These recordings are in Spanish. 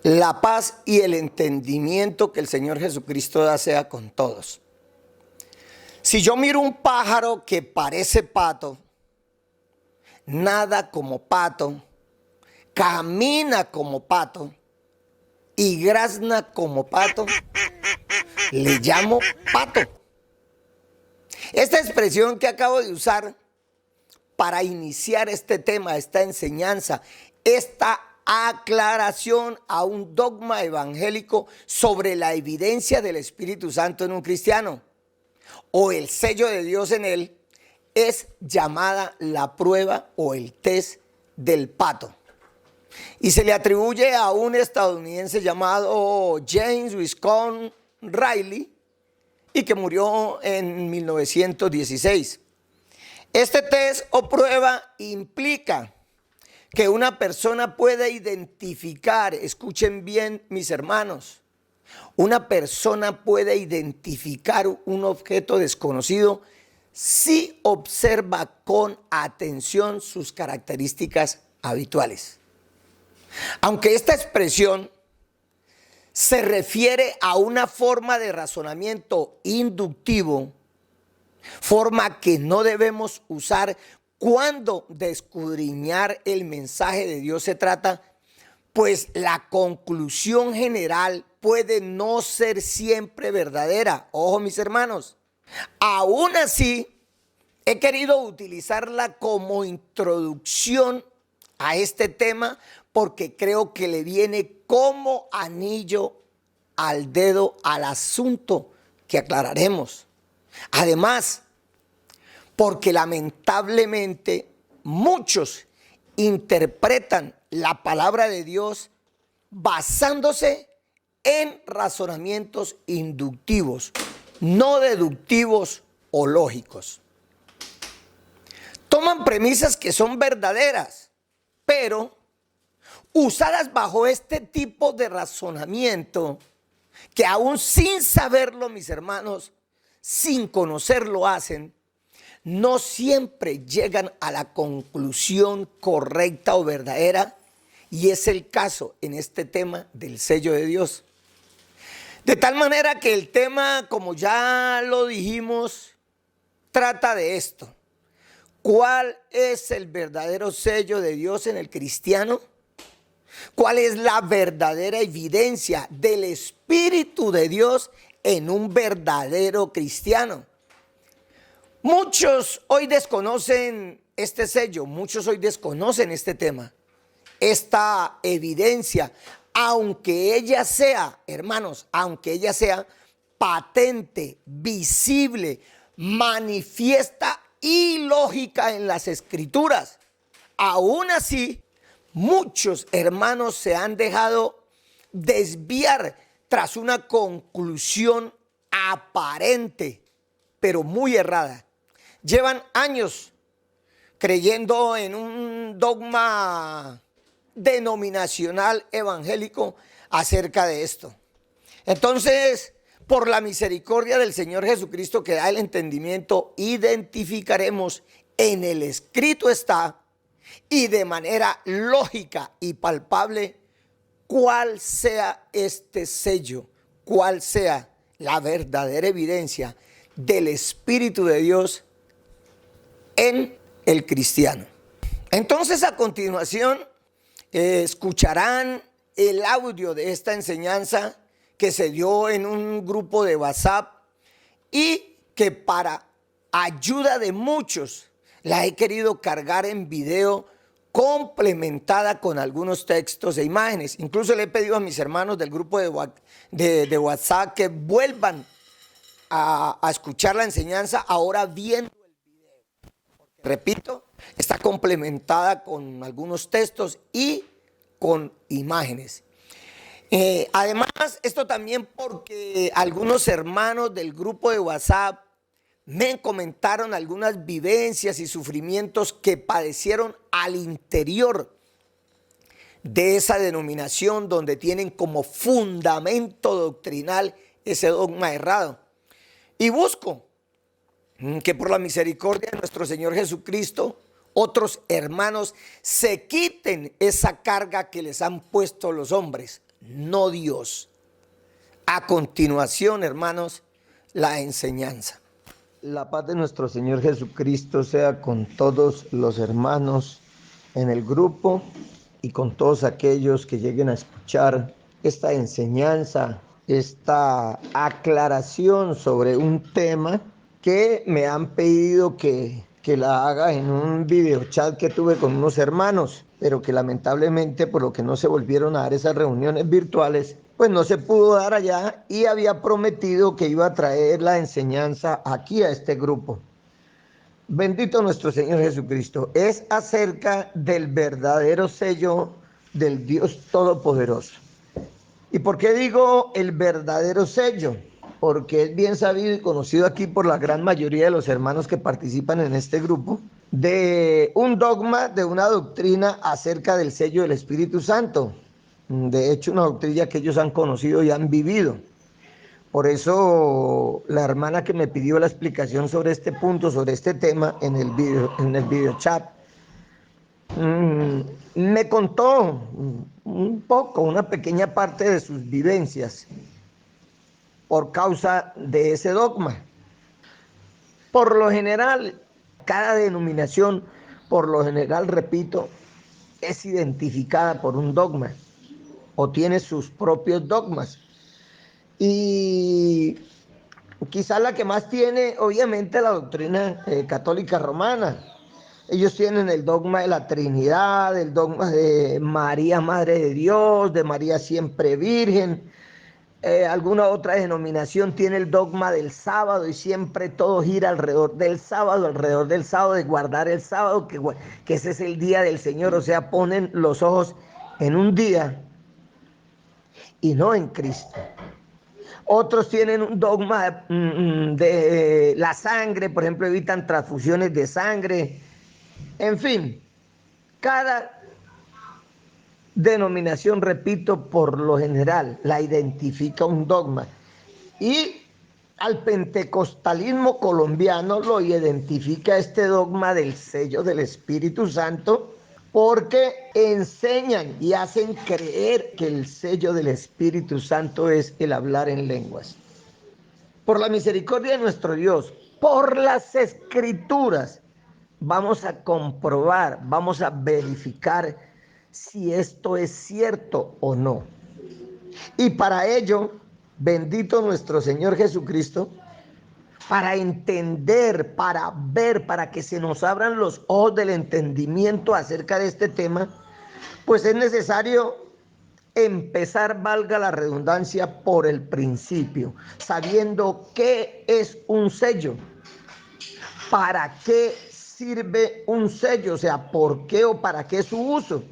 La paz y el entendimiento que el Señor Jesucristo da sea con todos. Si yo miro un pájaro que parece pato, nada como pato, camina como pato y grazna como pato, le llamo pato. Esta expresión que acabo de usar para iniciar este tema, esta enseñanza, esta aclaración a un dogma evangélico sobre la evidencia del Espíritu Santo en un cristiano o el sello de Dios en él, es llamada la prueba o el test del pato. Y se le atribuye a un estadounidense llamado James Wisconsin Riley y que murió en 1916. Este test o prueba implica que una persona puede identificar, escuchen bien mis hermanos, una persona puede identificar un objeto desconocido si observa con atención sus características habituales. Aunque esta expresión se refiere a una forma de razonamiento inductivo, forma que no debemos usar cuando de escudriñar el mensaje de Dios se trata, pues la conclusión general puede no ser siempre verdadera. Ojo, mis hermanos. Aún así, he querido utilizarla como introducción a este tema porque creo que le viene como anillo al dedo al asunto que aclararemos. Además, porque lamentablemente muchos interpretan la palabra de Dios basándose en razonamientos inductivos, no deductivos o lógicos. Toman premisas que son verdaderas, pero usadas bajo este tipo de razonamiento, que aún sin saberlo, mis hermanos, sin conocerlo hacen, no siempre llegan a la conclusión correcta o verdadera, y es el caso en este tema del sello de Dios. De tal manera que el tema, como ya lo dijimos, trata de esto. ¿Cuál es el verdadero sello de Dios en el cristiano? ¿Cuál es la verdadera evidencia del Espíritu de Dios en un verdadero cristiano? Muchos hoy desconocen este sello, muchos hoy desconocen este tema, esta evidencia, aunque ella sea, hermanos, aunque ella sea patente, visible, manifiesta y lógica en las Escrituras. Aún así, muchos hermanos se han dejado desviar tras una conclusión aparente, pero muy errada. Llevan años creyendo en un dogma denominacional evangélico acerca de esto. Entonces, por la misericordia del Señor Jesucristo que da el entendimiento, identificaremos en el escrito está y de manera lógica y palpable cuál sea este sello, cuál sea la verdadera evidencia del Espíritu de Dios en el cristiano. Entonces, a continuación, escucharán el audio de esta enseñanza que se dio en un grupo de WhatsApp y que para ayuda de muchos la he querido cargar en video complementada con algunos textos e imágenes. Incluso le he pedido a mis hermanos del grupo de WhatsApp que vuelvan a escuchar la enseñanza ahora viendo el video. Porque, repito, está complementada con algunos textos y con imágenes. Además, esto también porque algunos hermanos del grupo de WhatsApp me comentaron algunas vivencias y sufrimientos que padecieron al interior de esa denominación donde tienen como fundamento doctrinal ese dogma errado. Y busco que por la misericordia de nuestro Señor Jesucristo, otros hermanos se quiten esa carga que les han puesto los hombres, no Dios. A continuación, hermanos, la enseñanza. La paz de nuestro Señor Jesucristo sea con todos los hermanos en el grupo y con todos aquellos que lleguen a escuchar esta enseñanza, esta aclaración sobre un tema que me han pedido que la haga en un video chat que tuve con unos hermanos, pero que lamentablemente por lo que no se volvieron a dar esas reuniones virtuales, pues no se pudo dar allá, y había prometido que iba a traer la enseñanza aquí a este grupo. Bendito nuestro Señor Jesucristo. Es acerca del verdadero sello del Dios Todopoderoso. ¿Y por qué digo el verdadero sello? Porque es bien sabido y conocido aquí por la gran mayoría de los hermanos que participan en este grupo, de un dogma, de una doctrina acerca del sello del Espíritu Santo. De hecho, una doctrina que ellos han conocido y han vivido. Por eso la hermana que me pidió la explicación sobre este punto, sobre este tema en el video chat, me contó un poco, una pequeña parte de sus vivencias por causa de ese dogma. Por lo general, cada denominación, por lo general, repito, es identificada por un dogma o tiene sus propios dogmas. Y quizás la que más tiene, obviamente, la doctrina católica romana. Ellos tienen el dogma de la Trinidad, el dogma de María, Madre de Dios, de María siempre Virgen. Alguna otra denominación tiene el dogma del sábado y siempre todo gira alrededor del sábado, de guardar el sábado, que ese es el día del Señor. O sea, ponen los ojos en un día y no en Cristo. Otros tienen un dogma de la sangre, por ejemplo, evitan transfusiones de sangre. En fin, cada denominación, repito, por lo general la identifica un dogma. Y al pentecostalismo colombiano lo identifica este dogma del sello del Espíritu Santo, porque enseñan y hacen creer que el sello del Espíritu Santo es el hablar en lenguas. Por la misericordia de nuestro Dios, por las Escrituras, vamos a comprobar, vamos a verificar si esto es cierto o no. Y para ello, bendito nuestro Señor Jesucristo, para entender, para ver, para que se nos abran los ojos del entendimiento acerca de este tema, pues es necesario empezar, valga la redundancia, por el principio, sabiendo qué es un sello, para qué sirve un sello, o sea, por qué o para qué su uso,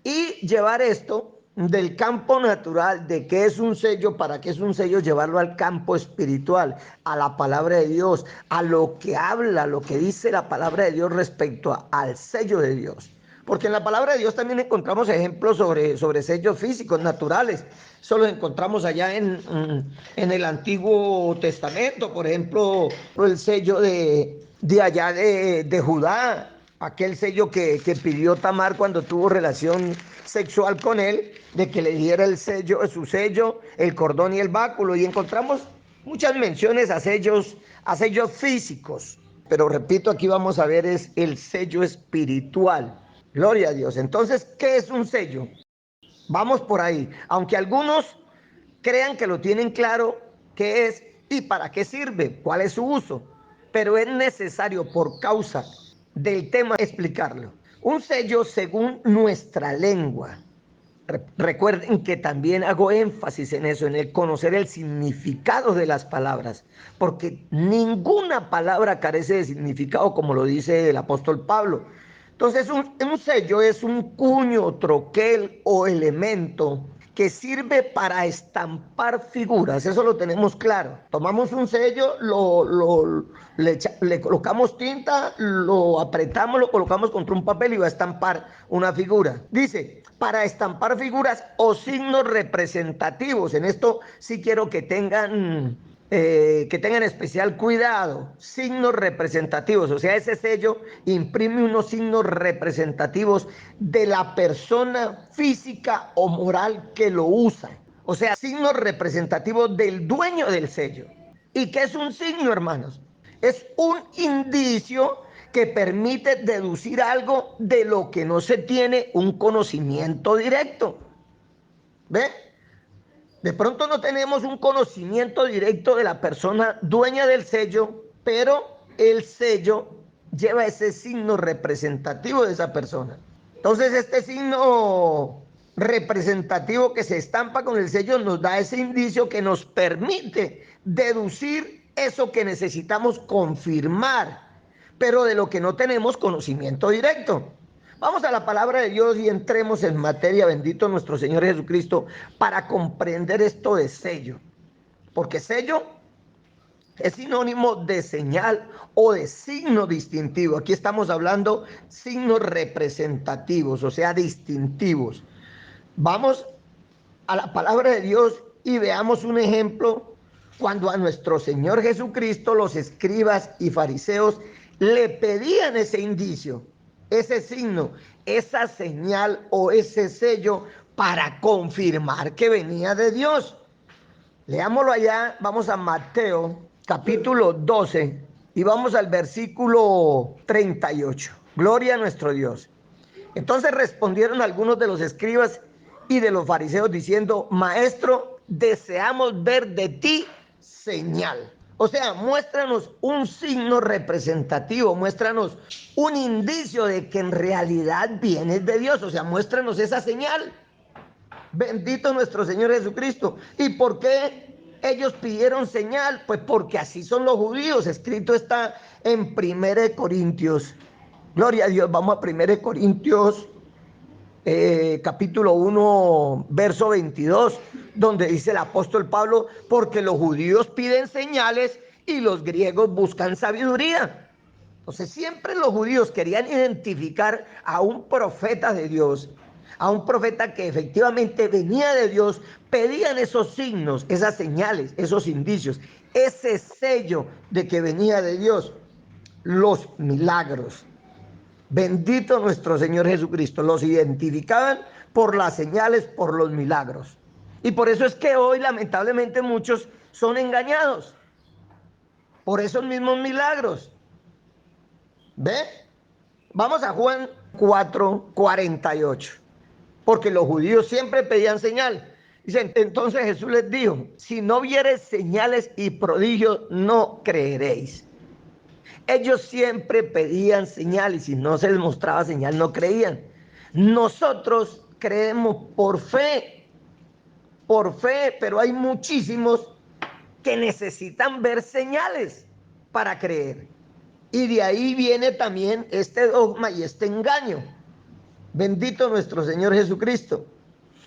y llevar esto del campo natural, de qué es un sello, para qué es un sello, llevarlo al campo espiritual, a la palabra de Dios, a lo que habla, lo que dice la palabra de Dios respecto al sello de Dios. Porque en la palabra de Dios también encontramos ejemplos sobre sellos físicos, naturales. Eso lo encontramos allá en el Antiguo Testamento. Por ejemplo, el sello de allá de Judá, aquel sello que pidió Tamar cuando tuvo relación sexual con él, de que le diera el sello, su sello, el cordón y el báculo. Y encontramos muchas menciones a sellos físicos. Pero repito, aquí vamos a ver es el sello espiritual. Gloria a Dios. Entonces, ¿qué es un sello? Vamos por ahí. Aunque algunos crean que lo tienen claro, qué es y para qué sirve, cuál es su uso. Pero es necesario, por causa del tema, explicarlo. Un sello según nuestra lengua. Recuerden que también hago énfasis en eso, en el conocer el significado de las palabras, porque ninguna palabra carece de significado, como lo dice el apóstol Pablo. Entonces, un sello es un cuño, troquel o elemento que sirve para estampar figuras. Eso lo tenemos claro. Tomamos un sello, le colocamos tinta, lo apretamos, lo colocamos contra un papel y va a estampar una figura. Dice, para estampar figuras o signos representativos. En esto sí quiero que tengan que tengan especial cuidado, signos representativos, o sea, ese sello imprime unos signos representativos de la persona física o moral que lo usa, o sea, signos representativos del dueño del sello. ¿Y qué es un signo, hermanos? Es un indicio que permite deducir algo de lo que no se tiene un conocimiento directo. ¿Ve? De pronto no tenemos un conocimiento directo de la persona dueña del sello, pero el sello lleva ese signo representativo de esa persona. Entonces este signo representativo que se estampa con el sello nos da ese indicio que nos permite deducir eso que necesitamos confirmar, pero de lo que no tenemos conocimiento directo. Vamos a la palabra de Dios y entremos en materia, bendito nuestro Señor Jesucristo, para comprender esto de sello. Porque sello es sinónimo de señal o de signo distintivo. Aquí estamos hablando signos representativos, o sea, distintivos. Vamos a la palabra de Dios y veamos un ejemplo cuando a nuestro Señor Jesucristo los escribas y fariseos le pedían ese indicio, ese signo, esa señal o ese sello para confirmar que venía de Dios. Leámoslo allá, vamos a Mateo capítulo 12 y vamos al versículo 38. Gloria a nuestro Dios. Entonces respondieron algunos de los escribas y de los fariseos diciendo: Maestro, deseamos ver de ti señal. O sea, muéstranos un signo representativo, muéstranos un indicio de que en realidad vienes de Dios. O sea, muéstranos esa señal. Bendito nuestro Señor Jesucristo. ¿Y por qué ellos pidieron señal? Pues porque así son los judíos. Escrito está en 1 Corintios. Gloria a Dios. Vamos a 1 Corintios capítulo 1, verso 22, donde dice el apóstol Pablo: porque los judíos piden señales y los griegos buscan sabiduría. Entonces siempre los judíos querían identificar a un profeta de Dios, a un profeta que efectivamente venía de Dios, pedían esos signos, esas señales, esos indicios, ese sello de que venía de Dios, los milagros. Bendito nuestro Señor Jesucristo. Los identificaban por las señales, por los milagros. Y por eso es que hoy lamentablemente muchos son engañados por esos mismos milagros. ¿Ve? Vamos a Juan 4:48. Porque los judíos siempre pedían señal. Dicen, entonces Jesús les dijo: si no viereis señales y prodigios, no creeréis. Ellos siempre pedían señal y si no se les mostraba señal no creían. Nosotros creemos por fe, pero hay muchísimos que necesitan ver señales para creer. Y de ahí viene también este dogma y este engaño. Bendito nuestro Señor Jesucristo.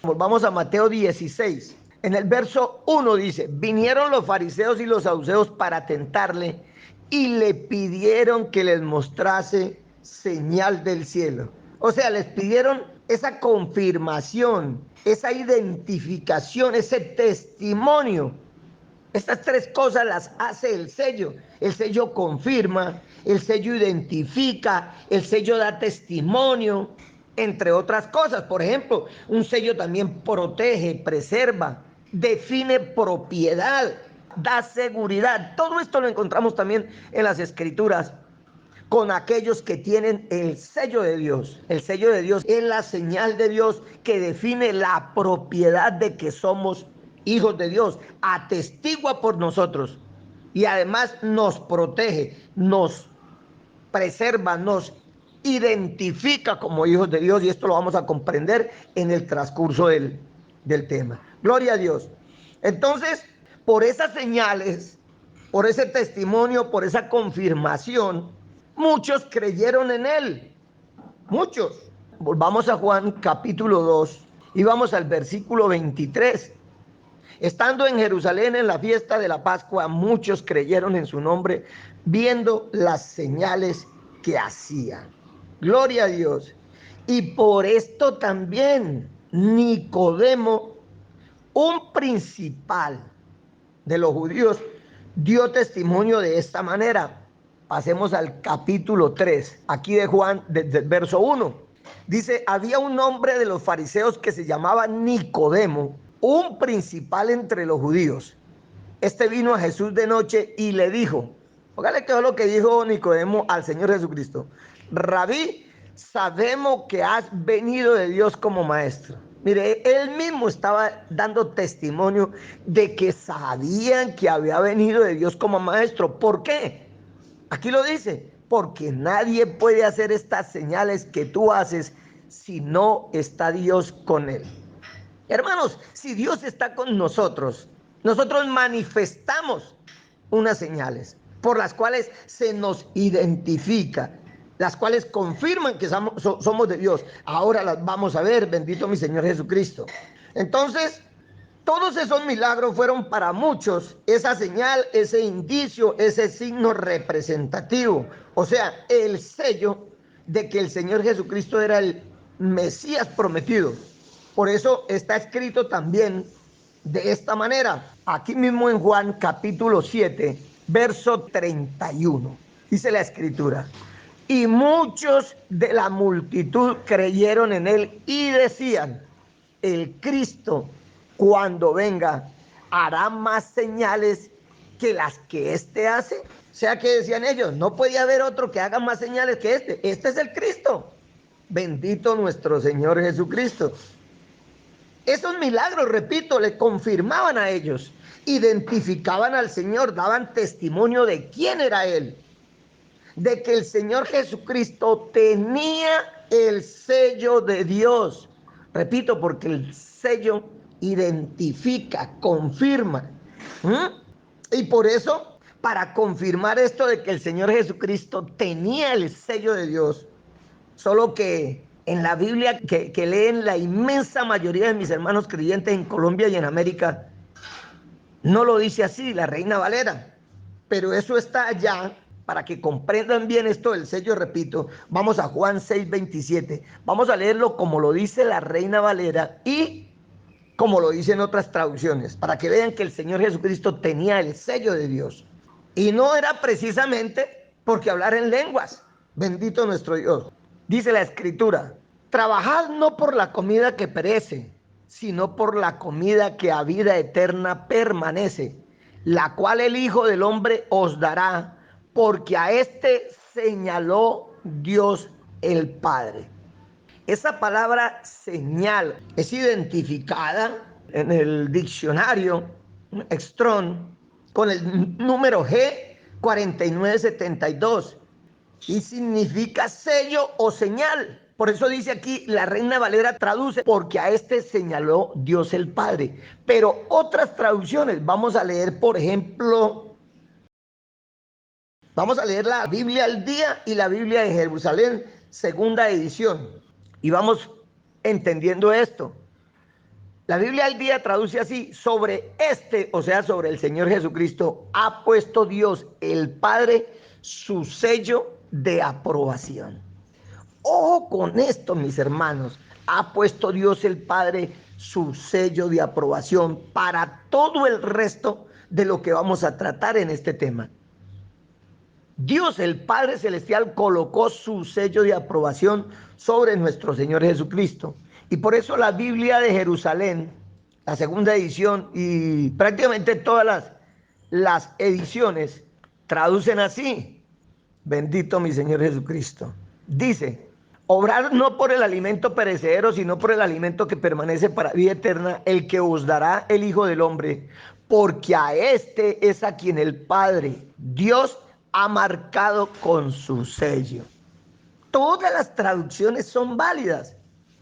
Volvamos a Mateo 16. En el verso 1 dice: vinieron los fariseos y los saduceos para tentarle y le pidieron que les mostrase señal del cielo. O sea, les pidieron esa confirmación, esa identificación, ese testimonio. Estas tres cosas las hace el sello. El sello confirma, el sello identifica, el sello da testimonio, entre otras cosas. Por ejemplo, un sello también protege, preserva, define propiedad, da seguridad. Todo esto lo encontramos también en las Escrituras con aquellos que tienen el sello de Dios. El sello de Dios es la señal de Dios que define la propiedad de que somos hijos de Dios. Atestigua por nosotros y además nos protege, nos preserva, nos identifica como hijos de Dios, y esto lo vamos a comprender en el transcurso del tema. Gloria a Dios. Entonces, por esas señales, por ese testimonio, por esa confirmación, muchos creyeron en él. Muchos. Volvamos a Juan capítulo 2 y vamos al versículo 23. Estando en Jerusalén en la fiesta de la Pascua, muchos creyeron en su nombre, viendo las señales que hacían. Gloria a Dios. Y por esto también Nicodemo, un principal de los judíos, dio testimonio de esta manera. Pasemos al capítulo 3, aquí de Juan, desde el verso 1. Dice, había un hombre de los fariseos que se llamaba Nicodemo, un principal entre los judíos. Este vino a Jesús de noche y le dijo, póngale que es lo que dijo Nicodemo al Señor Jesucristo. Rabí, sabemos que has venido de Dios como maestro. Mire, él mismo estaba dando testimonio de que sabían que había venido de Dios como maestro. ¿Por qué? Aquí lo dice, porque nadie puede hacer estas señales que tú haces si no está Dios con él. Hermanos, si Dios está con nosotros, nosotros manifestamos unas señales por las cuales se nos identifica, las cuales confirman que somos de Dios. Ahora las vamos a ver, bendito mi Señor Jesucristo. Entonces, todos esos milagros fueron para muchos esa señal, ese indicio, ese signo representativo. O sea, el sello de que el Señor Jesucristo era el Mesías prometido. Por eso está escrito también de esta manera. Aquí mismo en Juan capítulo 7, verso 31. Dice la escritura. Y muchos de la multitud creyeron en él y decían, el Cristo, cuando venga, hará más señales que las que éste hace. O sea que decían ellos, no podía haber otro que haga más señales que este. Este es el Cristo. Bendito nuestro Señor Jesucristo. Esos milagros, repito, le confirmaban a ellos, identificaban al Señor, daban testimonio de quién era Él, de que el Señor Jesucristo tenía el sello de Dios. Repito, porque el sello identifica, confirma. Y por eso, para confirmar esto de que el Señor Jesucristo tenía el sello de Dios, solo que en la Biblia que leen la inmensa mayoría de mis hermanos creyentes en Colombia y en América, no lo dice así, la Reina Valera. Pero eso está allá, para que comprendan bien esto del sello, repito, vamos a Juan 6:27. Vamos a leerlo como lo dice la Reina Valera y como lo dicen otras traducciones, para que vean que el Señor Jesucristo tenía el sello de Dios. Y no era precisamente porque hablar en lenguas. Bendito nuestro Dios. Dice la Escritura, trabajad no por la comida que perece, sino por la comida que a vida eterna permanece, la cual el Hijo del Hombre os dará, porque a este señaló Dios el Padre. Esa palabra señal es identificada en el diccionario Strong con el número G4972 y significa sello o señal. Por eso dice aquí, la Reina Valera traduce, porque a este señaló Dios el Padre. Pero otras traducciones, vamos a leer, por ejemplo, vamos a leer la Biblia al Día y la Biblia de Jerusalén, segunda edición. Y vamos entendiendo esto. La Biblia al Día traduce así, sobre este, o sea, sobre el Señor Jesucristo, ha puesto Dios el Padre su sello de aprobación. Ojo con esto, mis hermanos, ha puesto Dios el Padre su sello de aprobación para todo el resto de lo que vamos a tratar en este tema. Dios el Padre Celestial colocó su sello de aprobación sobre nuestro Señor Jesucristo. Y por eso la Biblia de Jerusalén, la segunda edición y prácticamente todas las ediciones traducen así. Bendito mi Señor Jesucristo. Dice, obrar no por el alimento perecedero, sino por el alimento que permanece para vida eterna, el que os dará el Hijo del Hombre, porque a este es a quien el Padre, Dios, ha marcado con su sello. Todas las traducciones son válidas,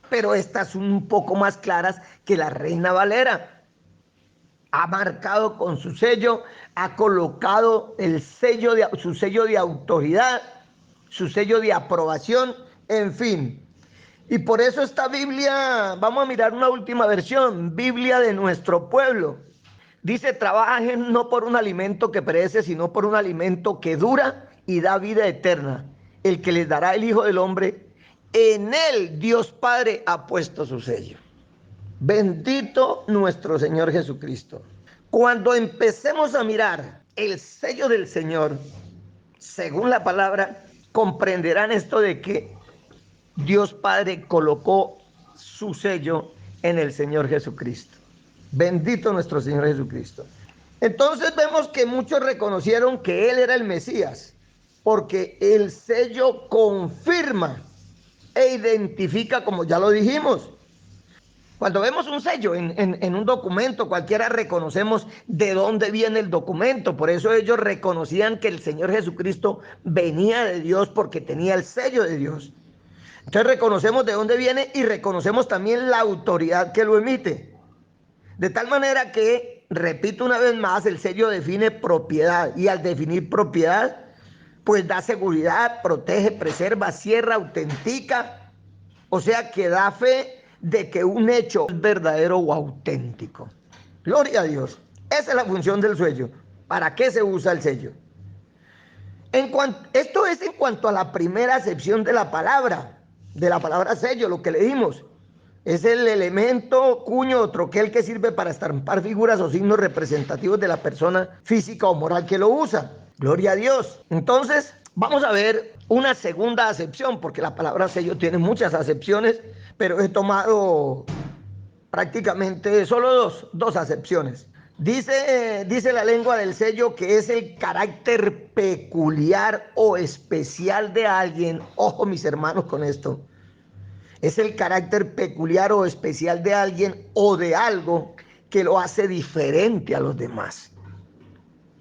pero estas son un poco más claras que la Reina Valera. Ha marcado con su sello, ha colocado el sello su sello de autoridad, su sello de aprobación, en fin. Y por eso esta Biblia, vamos a mirar una última versión, Biblia de nuestro pueblo. Dice, trabajen no por un alimento que perece, sino por un alimento que dura y da vida eterna, el que les dará el Hijo del Hombre. En él Dios Padre ha puesto su sello. Bendito nuestro Señor Jesucristo. Cuando empecemos a mirar el sello del Señor, según la palabra, comprenderán esto de que Dios Padre colocó su sello en el Señor Jesucristo. Bendito nuestro Señor Jesucristo. Entonces vemos que muchos reconocieron que Él era el Mesías, porque el sello confirma e identifica, como ya lo dijimos. Cuando vemos un sello en un documento, cualquiera reconocemos de dónde viene el documento. Por eso ellos reconocían que el Señor Jesucristo venía de Dios porque tenía el sello de Dios. Entonces reconocemos de dónde viene y reconocemos también la autoridad que lo emite. De tal manera que, repito una vez más, el sello define propiedad y al definir propiedad, pues da seguridad, protege, preserva, cierra, autentica, o sea que da fe de que un hecho es verdadero o auténtico. Gloria a Dios. Esa es la función del sello. ¿Para qué se usa el sello? Esto es en cuanto a la primera acepción de la palabra sello, lo que leímos. Es el elemento, cuño o troquel que sirve para estampar figuras o signos representativos de la persona física o moral que lo usa. Gloria a Dios. Entonces, vamos a ver una segunda acepción, porque la palabra sello tiene muchas acepciones, pero he tomado prácticamente solo dos acepciones. Dice la lengua del sello que es el carácter peculiar o especial de alguien. Ojo, mis hermanos, con esto. Es el carácter peculiar o especial de alguien o de algo que lo hace diferente a los demás.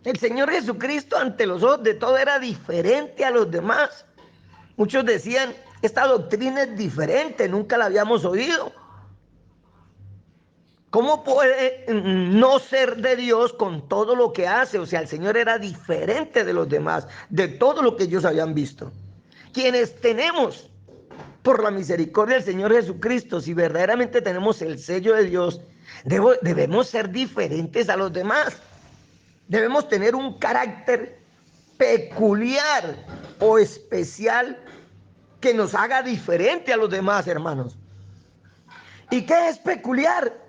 El Señor Jesucristo ante los ojos de todo era diferente a los demás. Muchos decían, esta doctrina es diferente, nunca la habíamos oído. ¿Cómo puede no ser de Dios con todo lo que hace? O sea, el Señor era diferente de los demás, de todo lo que ellos habían visto. Quienes tenemos, por la misericordia del Señor Jesucristo, si verdaderamente tenemos el sello de Dios, debemos ser diferentes a los demás. Debemos tener un carácter peculiar o especial que nos haga diferente a los demás, hermanos. ¿Y qué es peculiar?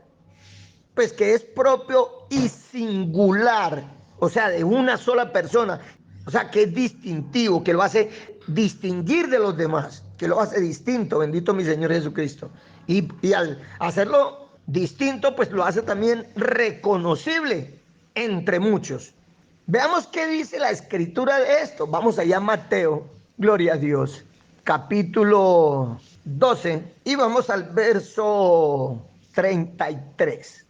Pues que es propio y singular, o sea, de una sola persona, o sea, que es distintivo, que lo hace distinguir de los demás, que lo hace distinto, bendito mi Señor Jesucristo. Y al hacerlo distinto, pues lo hace también reconocible entre muchos. Veamos qué dice la escritura de esto. Vamos allá a Mateo, gloria a Dios, capítulo 12, y vamos al verso 33.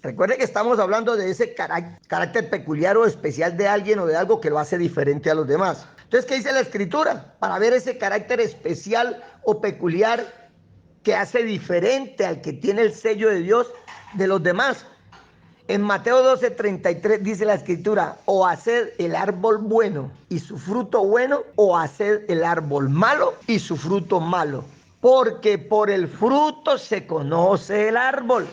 Recuerde que estamos hablando de ese carácter peculiar o especial de alguien o de algo que lo hace diferente a los demás. Entonces, ¿qué dice la escritura? Para ver ese carácter especial o peculiar que hace diferente al que tiene el sello de Dios de los demás. En Mateo 12:33 dice la escritura, o haced el árbol bueno y su fruto bueno, o haced el árbol malo y su fruto malo. Porque por el fruto se conoce el árbol.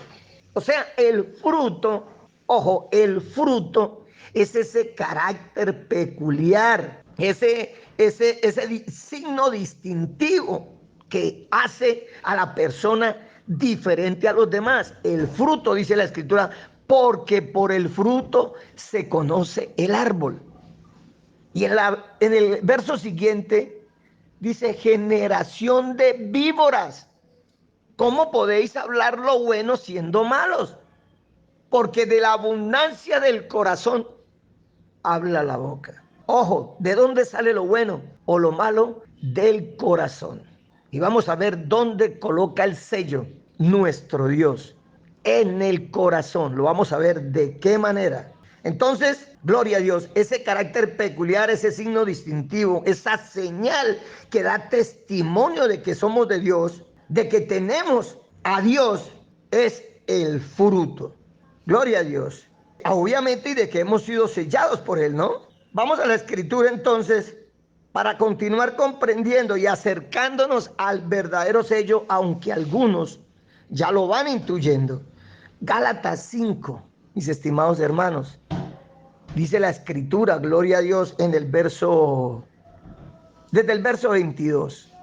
O sea, el fruto, ojo, el fruto es ese carácter peculiar, ese signo distintivo que hace a la persona diferente a los demás. El fruto, dice la escritura, porque por el fruto se conoce el árbol. Y en el verso siguiente dice, generación de víboras. ¿Cómo podéis hablar lo bueno siendo malos? Porque de la abundancia del corazón habla la boca. Ojo, ¿de dónde sale lo bueno o lo malo? Del corazón. Y vamos a ver dónde coloca el sello nuestro Dios. En el corazón. Lo vamos a ver de qué manera. Entonces, gloria a Dios, ese carácter peculiar, ese signo distintivo, esa señal que da testimonio de que somos de Dios, de que tenemos a Dios, es el fruto. Gloria a Dios. Obviamente, y de que hemos sido sellados por Él, ¿no? Vamos a la escritura entonces, para continuar comprendiendo y acercándonos al verdadero sello, aunque algunos ya lo van intuyendo. Gálatas 5, mis estimados hermanos. Dice la escritura, gloria a Dios, desde el verso 22.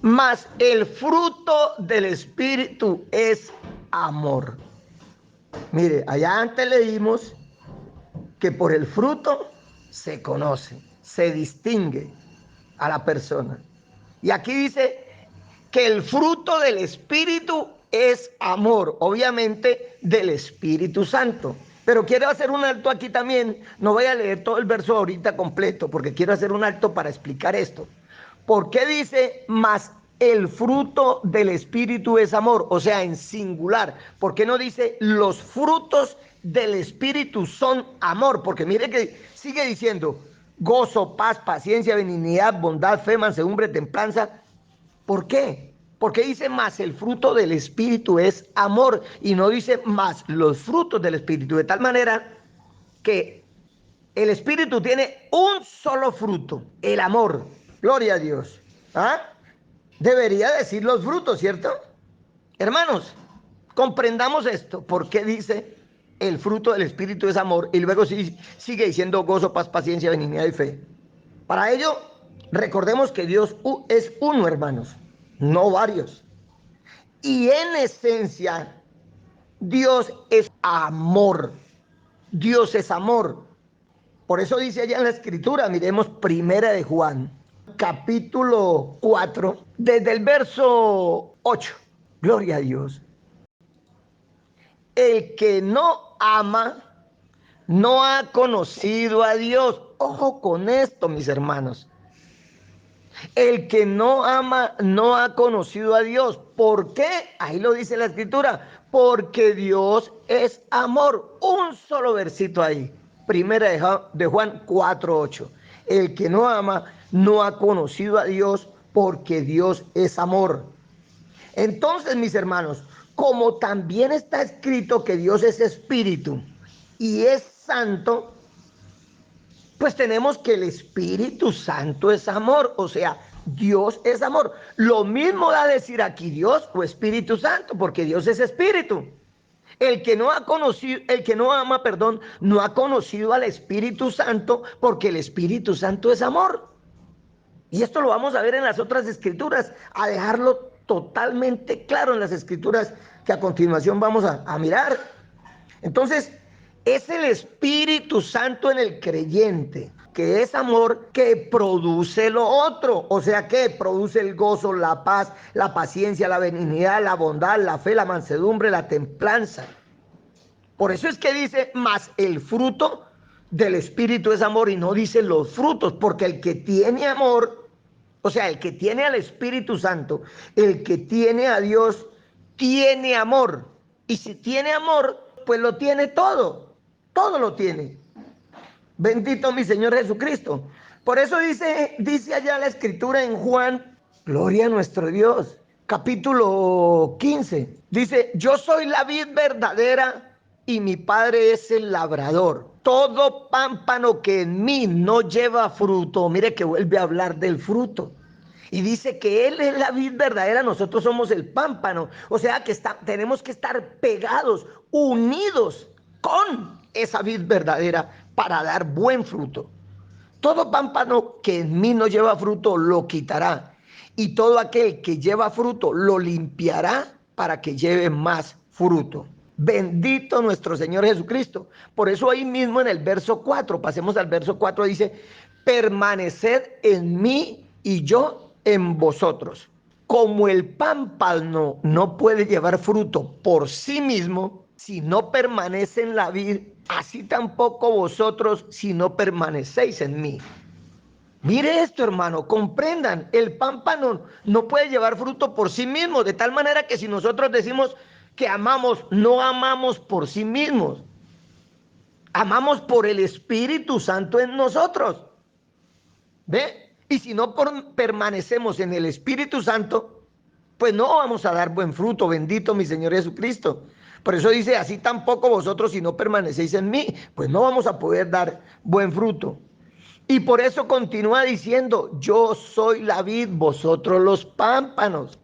Mas el fruto del Espíritu es amor. Mire, allá antes leímos que por el fruto se conoce, se distingue a la persona. Y aquí dice que el fruto del Espíritu es amor, obviamente del Espíritu Santo. Pero quiero hacer un alto aquí también. No voy a leer todo el verso ahorita completo, porque quiero hacer un alto para explicar esto. ¿Por qué dice más el fruto del Espíritu es amor? O sea, en singular. ¿Por qué no dice los frutos del Espíritu son amor? Porque mire que sigue diciendo gozo, paz, paciencia, benignidad, bondad, fe, mansedumbre, templanza. ¿Por qué? Porque dice más el fruto del Espíritu es amor y no dice más los frutos del Espíritu. De tal manera que el Espíritu tiene un solo fruto, el amor. Gloria a Dios. ¿Ah? Debería decir los frutos, ¿cierto? Hermanos, comprendamos esto. ¿Por qué dice el fruto del Espíritu es amor? Y luego sigue diciendo gozo, paz, paciencia, benignidad y fe. Para ello, recordemos que Dios es uno, hermanos, no varios. Y en esencia, Dios es amor. Dios es amor. Por eso dice allá en la escritura, miremos primera de Juan, capítulo 4, desde el verso 8. Gloria a Dios. El que no ama, no ha conocido a Dios. Ojo con esto, mis hermanos. El que no ama no ha conocido a Dios. ¿Por qué? Ahí lo dice la escritura. Porque Dios es amor. Un solo versito ahí. Primera de Juan 4:8. El que no ama no ha conocido a Dios porque Dios es amor. Entonces, mis hermanos, como también está escrito que Dios es espíritu y es santo, pues tenemos que el Espíritu Santo es amor, o sea, Dios es amor. Lo mismo da decir aquí Dios o Espíritu Santo, porque Dios es espíritu. El que no ha conocido, el que no ama, perdón, no ha conocido al Espíritu Santo, porque el Espíritu Santo es amor. Y esto lo vamos a ver en las otras escrituras, a dejarlo totalmente claro en las escrituras que a continuación vamos a mirar. Entonces, es el Espíritu Santo en el creyente, que es amor, que produce lo otro. O sea, que produce el gozo, la paz, la paciencia, la benignidad, la bondad, la fe, la mansedumbre, la templanza. Por eso es que dice, más el fruto del Espíritu es amor y no dice los frutos, porque el que tiene amor, o sea, el que tiene al Espíritu Santo, el que tiene a Dios, tiene amor. Y si tiene amor, pues lo tiene todo. Todo lo tiene. Bendito mi Señor Jesucristo. Por eso dice allá la escritura en Juan, gloria a nuestro Dios, capítulo 15. Dice, yo soy la vid verdadera y mi Padre es el labrador. Todo pámpano que en mí no lleva fruto, mire que vuelve a hablar del fruto. Y dice que Él es la vid verdadera, nosotros somos el pámpano. O sea que tenemos que estar pegados, unidos con esa vid verdadera para dar buen fruto. Todo pámpano que en mí no lleva fruto lo quitará. Y todo aquel que lleva fruto lo limpiará para que lleve más fruto. Bendito nuestro Señor Jesucristo. Por eso ahí mismo en el verso 4, pasemos al verso 4, dice, permaneced en mí y yo en vosotros. Como el pámpano no puede llevar fruto por sí mismo, si no permanece en la vid, así tampoco vosotros si no permanecéis en mí. Mire esto, hermano, comprendan, el pámpano no puede llevar fruto por sí mismo, de tal manera que si nosotros decimos que amamos, no amamos por sí mismos, amamos por el Espíritu Santo en nosotros. ¿Ve? Y si no permanecemos en el Espíritu Santo, pues no vamos a dar buen fruto, bendito mi Señor Jesucristo. Por eso dice, así tampoco vosotros si no permanecéis en mí, pues no vamos a poder dar buen fruto. Y por eso continúa diciendo, yo soy la vid, vosotros los pámpanos.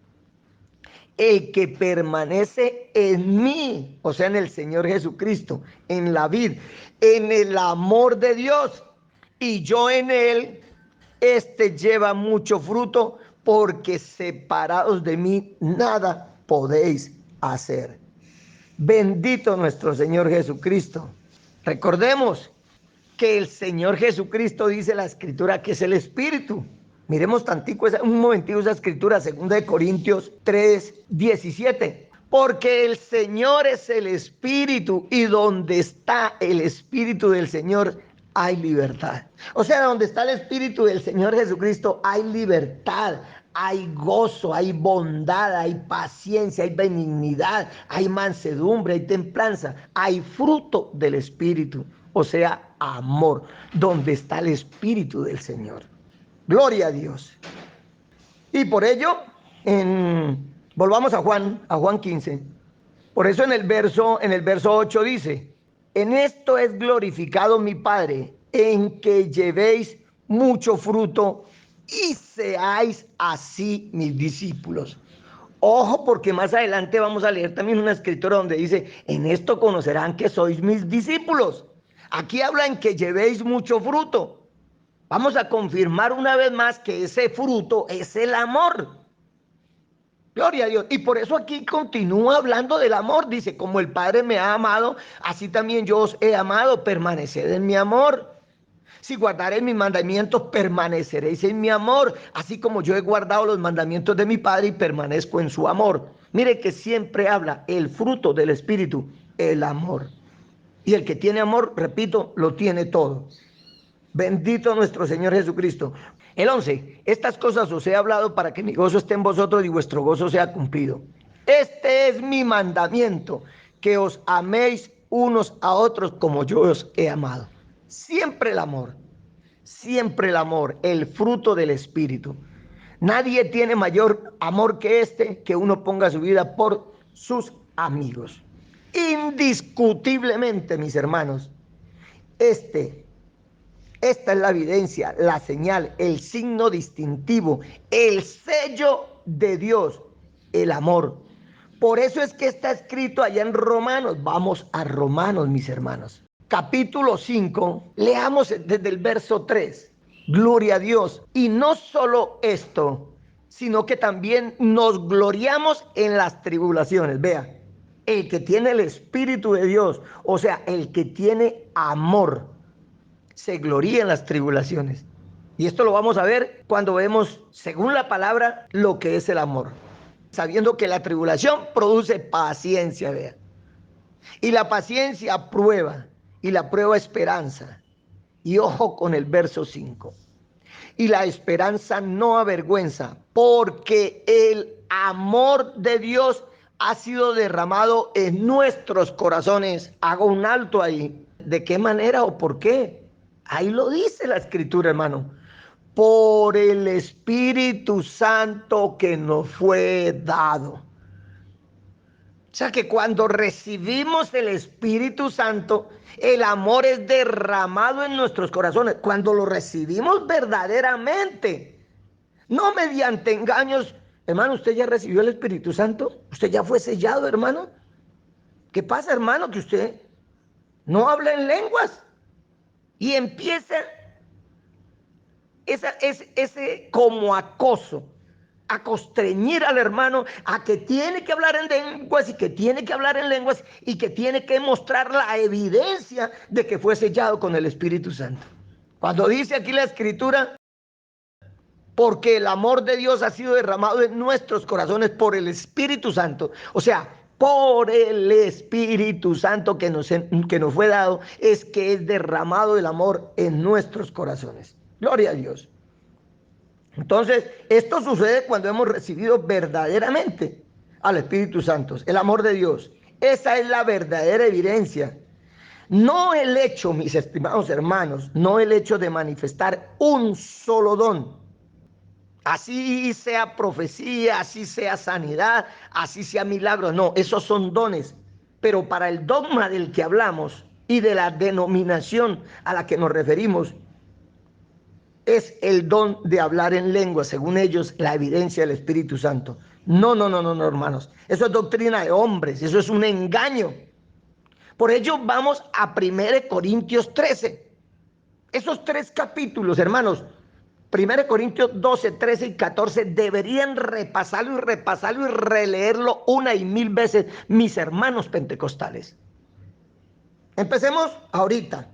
El que permanece en mí, o sea, en el Señor Jesucristo, en la vid, en el amor de Dios, y yo en él, este lleva mucho fruto, porque separados de mí nada podéis hacer. Bendito nuestro Señor Jesucristo. Recordemos que el Señor Jesucristo dice la escritura que es el Espíritu. Miremos un momentico esa escritura, 2 Corintios 3:17. Porque el Señor es el Espíritu y donde está el Espíritu del Señor hay libertad. O sea, donde está el Espíritu del Señor Jesucristo hay libertad, hay gozo, hay bondad, hay paciencia, hay benignidad, hay mansedumbre, hay templanza, hay fruto del Espíritu, o sea, amor, donde está el Espíritu del Señor. Gloria a Dios. Y por ello, volvamos a Juan 15. Por eso en el verso 8 dice: en esto es glorificado mi Padre, en que llevéis mucho fruto y seáis así mis discípulos. Ojo, porque más adelante vamos a leer también una escritura donde dice: en esto conocerán que sois mis discípulos. Aquí habla en que llevéis mucho fruto. Vamos a confirmar una vez más que ese fruto es el amor. Gloria a Dios. Y por eso aquí continúa hablando del amor. Dice: como el Padre me ha amado, así también yo os he amado. Permaneced en mi amor. Si guardaréis mis mandamientos, permaneceréis en mi amor. Así como yo he guardado los mandamientos de mi Padre y permanezco en su amor. Mire que siempre habla el fruto del Espíritu, el amor. Y el que tiene amor, repito, lo tiene todo. Bendito nuestro Señor Jesucristo. El 11. Estas cosas os he hablado para que mi gozo esté en vosotros y vuestro gozo sea cumplido. Este es mi mandamiento, que os améis unos a otros como yo os he amado. Siempre el amor, el fruto del Espíritu. Nadie tiene mayor amor que este, que uno ponga su vida por sus amigos. Indiscutiblemente, mis hermanos, esta es la evidencia, la señal, el signo distintivo, el sello de Dios, el amor. Por eso es que está escrito allá en Romanos. Vamos a Romanos, mis hermanos. Capítulo 5, leamos desde el verso 3. Gloria a Dios. Y no solo esto, sino que también nos gloriamos en las tribulaciones. Vea, el que tiene el Espíritu de Dios, o sea, el que tiene amor, se gloría en las tribulaciones. Y esto lo vamos a ver cuando vemos, según la palabra, lo que es el amor. Sabiendo que la tribulación produce paciencia, vea. Y la paciencia prueba, y la prueba esperanza. Y ojo con el verso 5. Y la esperanza no avergüenza, porque el amor de Dios ha sido derramado en nuestros corazones. Hago un alto ahí. ¿De qué manera o por qué? Ahí lo dice la escritura, hermano. Por el Espíritu Santo que nos fue dado. O sea que cuando recibimos el Espíritu Santo, el amor es derramado en nuestros corazones. Cuando lo recibimos verdaderamente, no mediante engaños. Hermano, ¿usted ya recibió el Espíritu Santo? ¿Usted ya fue sellado, hermano? ¿Qué pasa, hermano? Que usted no habla en lenguas. Y empieza ese como acoso, a constreñir al hermano a que tiene que hablar en lenguas y que tiene que hablar en lenguas y que tiene que mostrar la evidencia de que fue sellado con el Espíritu Santo. Cuando dice aquí la escritura, porque el amor de Dios ha sido derramado en nuestros corazones por el Espíritu Santo, o sea, por el Espíritu Santo que nos fue dado, es que es derramado el amor en nuestros corazones. Gloria a Dios. Entonces, esto sucede cuando hemos recibido verdaderamente al Espíritu Santo, el amor de Dios. Esa es la verdadera evidencia. No el hecho, mis estimados hermanos, no el hecho de manifestar un solo don. Así sea profecía, así sea sanidad, así sea milagro. No, esos son dones. Pero para el dogma del que hablamos y de la denominación a la que nos referimos, es el don de hablar en lengua, según ellos, la evidencia del Espíritu Santo. No, hermanos. Eso es doctrina de hombres, eso es un engaño. Por ello vamos a 1 Corintios 13. Esos 3 capítulos, hermanos, 1 Corintios 12, 13 y 14, deberían repasarlo y releerlo una y mil veces, mis hermanos pentecostales. Empecemos ahorita.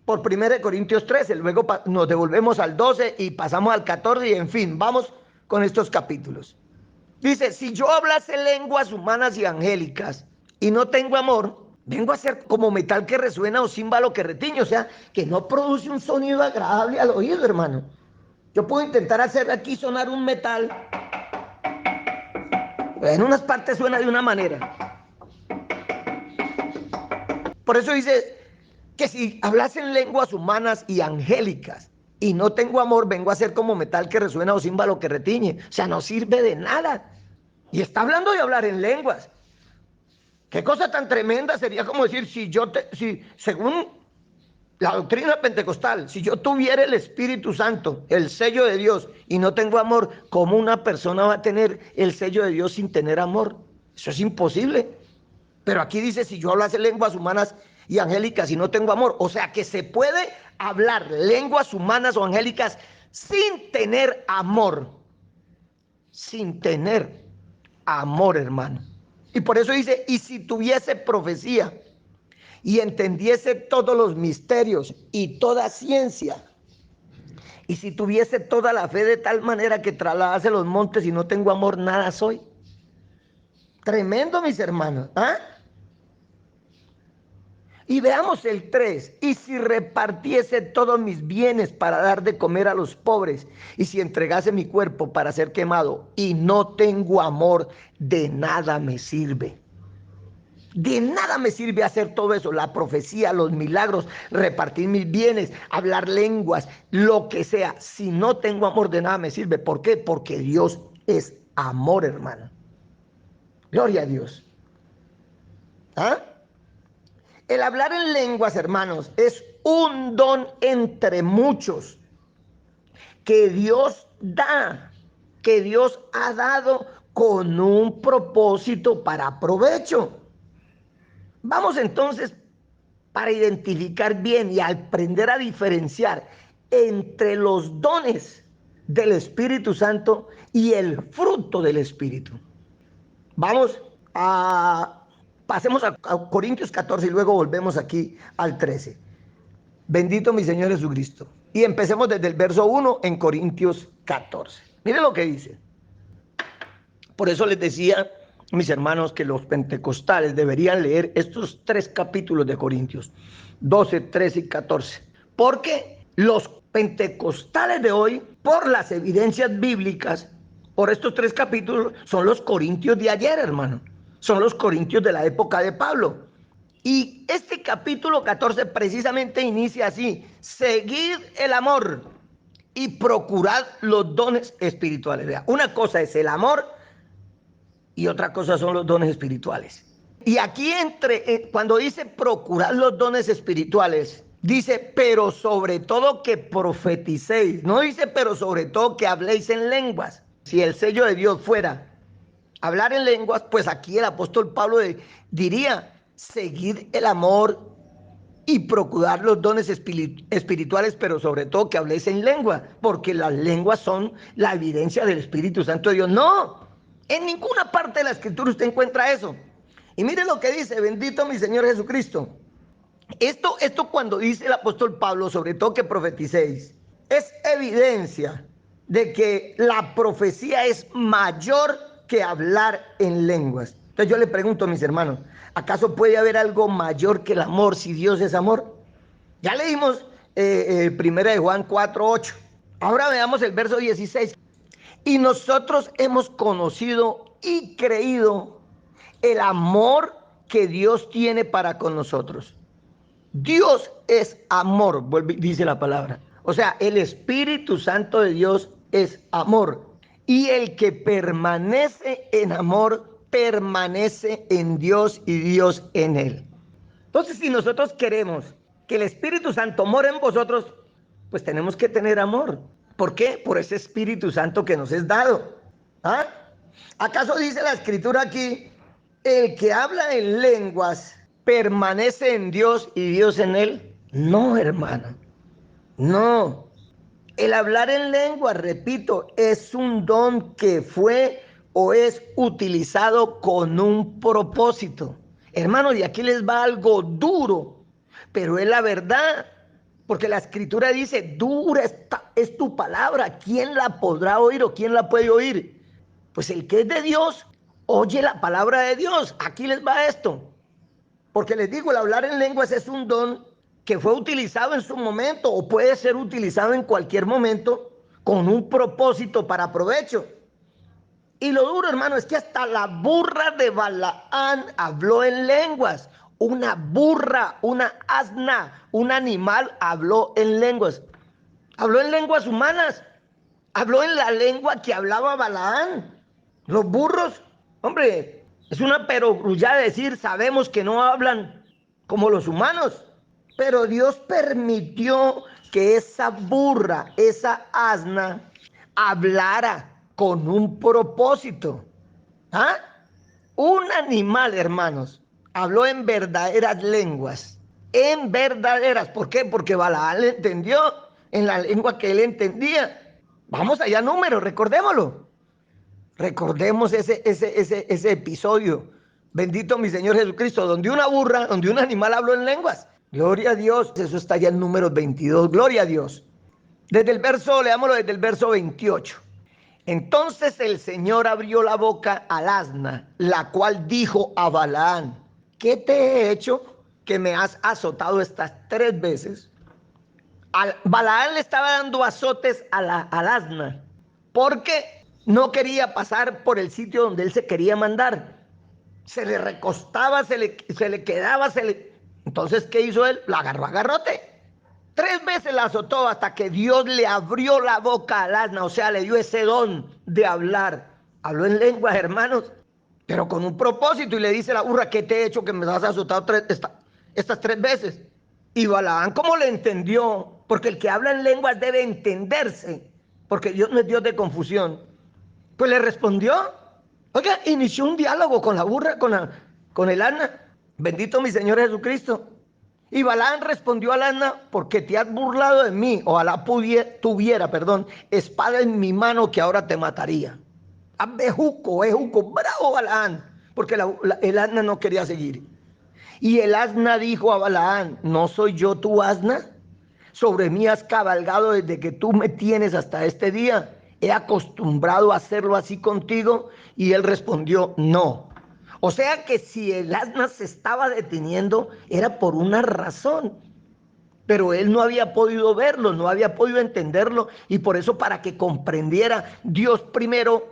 por 1 Corintios 13, luego nos devolvemos al 12 y pasamos al 14 y en fin, vamos con estos capítulos. Dice, si yo hablase lenguas humanas y angélicas y no tengo amor, vengo a ser como metal que resuena o címbalo que retiñe, o sea, que no produce un sonido agradable al oído, hermano. Yo puedo intentar hacer aquí sonar un metal, en unas partes suena de una manera. Por eso dice que si hablasen lenguas humanas y angélicas y no tengo amor, vengo a ser como metal que resuena o címbalo que retiñe. O sea, no sirve de nada. Y está hablando de hablar en lenguas. Qué cosa tan tremenda sería como decir, si según la doctrina pentecostal, si yo tuviera el Espíritu Santo, el sello de Dios, y no tengo amor, ¿cómo una persona va a tener el sello de Dios sin tener amor? Eso es imposible. Pero aquí dice, si yo hablase lenguas humanas y angélicas y no tengo amor, o sea que se puede hablar lenguas humanas o angélicas sin tener amor. Sin tener amor, hermano. Y por eso dice, y si tuviese profecía y entendiese todos los misterios y toda ciencia, y si tuviese toda la fe de tal manera que trasladase los montes y no tengo amor, nada soy. Tremendo, mis hermanos. ¿Ah? Y veamos el 3. Y si repartiese todos mis bienes para dar de comer a los pobres, y si entregase mi cuerpo para ser quemado, y no tengo amor, de nada me sirve. De nada me sirve hacer todo eso, la profecía, los milagros, repartir mis bienes, hablar lenguas, lo que sea. Si no tengo amor, de nada me sirve. ¿Por qué? Porque Dios es amor, hermano. Gloria a Dios. ¿Ah? El hablar en lenguas, hermanos, es un don entre muchos que Dios da, que Dios ha dado con un propósito para provecho. Vamos entonces para identificar bien y aprender a diferenciar entre los dones del Espíritu Santo y el fruto del Espíritu. Pasemos a Corintios 14 y luego volvemos aquí al 13. Bendito mi Señor Jesucristo. Y empecemos desde el verso 1 en Corintios 14. Mire lo que dice. Por eso les decía, mis hermanos, que los pentecostales deberían leer estos 3 capítulos de Corintios, 12, 13 y 14. Porque los pentecostales de hoy, por las evidencias bíblicas, por estos 3 capítulos, son los corintios de ayer, hermano. Son los corintios de la época de Pablo. Y este capítulo 14 precisamente inicia así: seguid el amor y procurad los dones espirituales. Vea, una cosa es el amor y otra cosa son los dones espirituales. Y aquí cuando dice procurar los dones espirituales, dice, pero sobre todo que profeticéis. No dice, pero sobre todo que habléis en lenguas. Si el sello de Dios fuera hablar en lenguas, pues aquí el apóstol Pablo diría, seguir el amor y procurar los dones espirituales, pero sobre todo que habléis en lengua, porque las lenguas son la evidencia del Espíritu Santo de Dios. No, en ninguna parte de la Escritura usted encuentra eso. Y mire lo que dice, bendito mi Señor Jesucristo. Esto cuando dice el apóstol Pablo, sobre todo que profeticéis, es evidencia de que la profecía es mayor que hablar en lenguas. Entonces yo le pregunto a mis hermanos, ¿acaso puede haber algo mayor que el amor si Dios es amor? Ya leímos 1 Juan 4:8. Ahora veamos el verso 16. Y nosotros hemos conocido y creído el amor que Dios tiene para con nosotros. Dios es amor, dice la palabra. O sea, el Espíritu Santo de Dios es amor. Y el que permanece en amor, permanece en Dios y Dios en él. Entonces, si nosotros queremos que el Espíritu Santo more en vosotros, pues tenemos que tener amor. ¿Por qué? Por ese Espíritu Santo que nos es dado. ¿Ah? ¿Acaso dice la Escritura aquí, el que habla en lenguas permanece en Dios y Dios en él? No, hermano. No. El hablar en lengua, repito, es un don que fue o es utilizado con un propósito. Hermanos, y aquí les va algo duro, pero es la verdad. Porque la escritura dice, dura es tu palabra, ¿quién la podrá oír o quién la puede oír? Pues el que es de Dios, oye la palabra de Dios. Aquí les va esto. Porque les digo, el hablar en lenguas es un don que fue utilizado en su momento o puede ser utilizado en cualquier momento con un propósito para provecho. Y lo duro, hermano, es que hasta la burra de Balaán habló en lenguas. Una burra, una asna, un animal habló en lenguas. Habló en lenguas humanas. Habló en la lengua que hablaba Balaán. Los burros, hombre, es una perogrullada decir, sabemos que no hablan como los humanos. Pero Dios permitió que esa burra, esa asna, hablara con un propósito. ¿Ah? Un animal, hermanos, habló en verdaderas lenguas. En verdaderas. ¿Por qué? Porque Balaán le entendió en la lengua que él entendía. Vamos allá, números, recordémoslo. Recordemos ese episodio. Bendito mi Señor Jesucristo, donde una burra, donde un animal habló en lenguas. Gloria a Dios. Eso está ya en números 22. Gloria a Dios. Desde el verso, leámoslo desde el verso 28. Entonces el Señor abrió la boca al asna, la cual dijo a Balaán, ¿qué te he hecho que me has azotado estas 3 veces? Balaán le estaba dando azotes al asna, porque no quería pasar por el sitio donde él se quería mandar. Se le recostaba, se le quedaba, Entonces, ¿qué hizo él? La agarró a garrote. 3 veces la azotó hasta que Dios le abrió la boca al asna, o sea, le dio ese don de hablar. Habló en lenguas, hermanos, pero con un propósito. Y le dice la burra, ¿qué te he hecho que me has azotado estas 3 veces? Y Balaán, ¿cómo le entendió? Porque el que habla en lenguas debe entenderse, porque Dios no es Dios de confusión. Pues le respondió, oiga, inició un diálogo con la burra, con el asna. Bendito mi Señor Jesucristo. Y Balaán respondió al asna, porque te has burlado de mí, ojalá tuviera, espada en mi mano que ahora te mataría. Bejuco, bravo Balaán, porque el asna no quería seguir. Y el asna dijo a Balaán, ¿no soy yo tu asna? Sobre mí has cabalgado desde que tú me tienes hasta este día. He acostumbrado a hacerlo así contigo. Y él respondió, no. O sea que si el asna se estaba deteniendo, era por una razón. Pero él no había podido verlo, no había podido entenderlo. Y por eso, para que comprendiera, Dios primero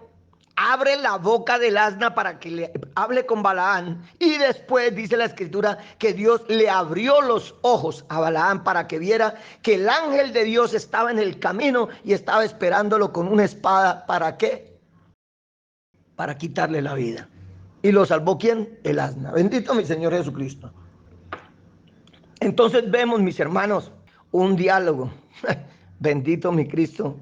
abre la boca del asna para que le hable con Balaán. Y después dice la escritura que Dios le abrió los ojos a Balaán para que viera que el ángel de Dios estaba en el camino y estaba esperándolo con una espada. ¿Para qué? Para quitarle la vida. ¿Y lo salvó quién? El asna. Bendito mi Señor Jesucristo. Entonces vemos, mis hermanos, un diálogo. Bendito mi Cristo,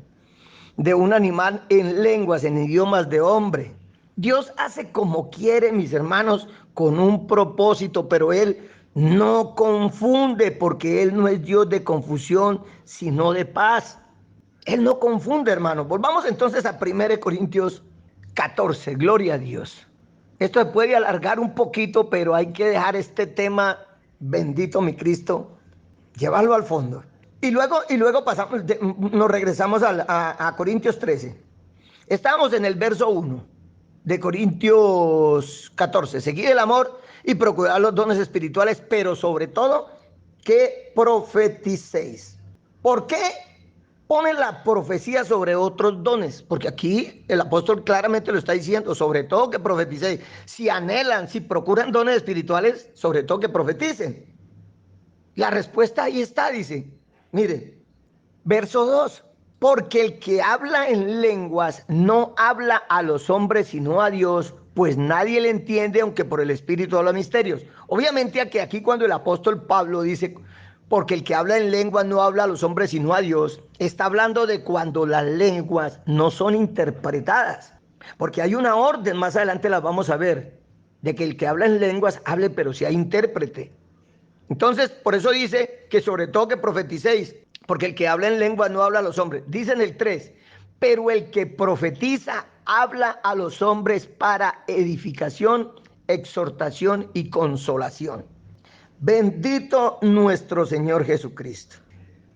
de un animal en lenguas, en idiomas de hombre. Dios hace como quiere, mis hermanos, con un propósito, pero Él no confunde, porque Él no es Dios de confusión, sino de paz. Él no confunde, hermanos. Volvamos entonces a 1 Corintios 14, gloria a Dios. Esto se puede alargar un poquito, pero hay que dejar este tema, bendito mi Cristo, llevarlo al fondo. Y luego pasamos, nos regresamos a Corintios 13. Estábamos en el verso 1 de Corintios 14. Seguid el amor y procurad los dones espirituales, pero sobre todo que profeticéis. ¿Por qué pone la profecía sobre otros dones? Porque aquí el apóstol claramente lo está diciendo, sobre todo que profeticéis. Si anhelan, si procuran dones espirituales, sobre todo que profeticen. La respuesta ahí está, dice. Mire, verso 2. Porque el que habla en lenguas no habla a los hombres sino a Dios, pues nadie le entiende, aunque por el Espíritu habla misterios. Obviamente aquí cuando el apóstol Pablo dice, porque el que habla en lenguas no habla a los hombres sino a Dios, está hablando de cuando las lenguas no son interpretadas. Porque hay una orden, más adelante la vamos a ver, de que el que habla en lenguas hable, pero sea intérprete. Entonces, por eso dice que sobre todo que profeticéis, porque el que habla en lengua no habla a los hombres. Dice en el 3, pero el que profetiza habla a los hombres para edificación, exhortación y consolación. Bendito nuestro Señor Jesucristo.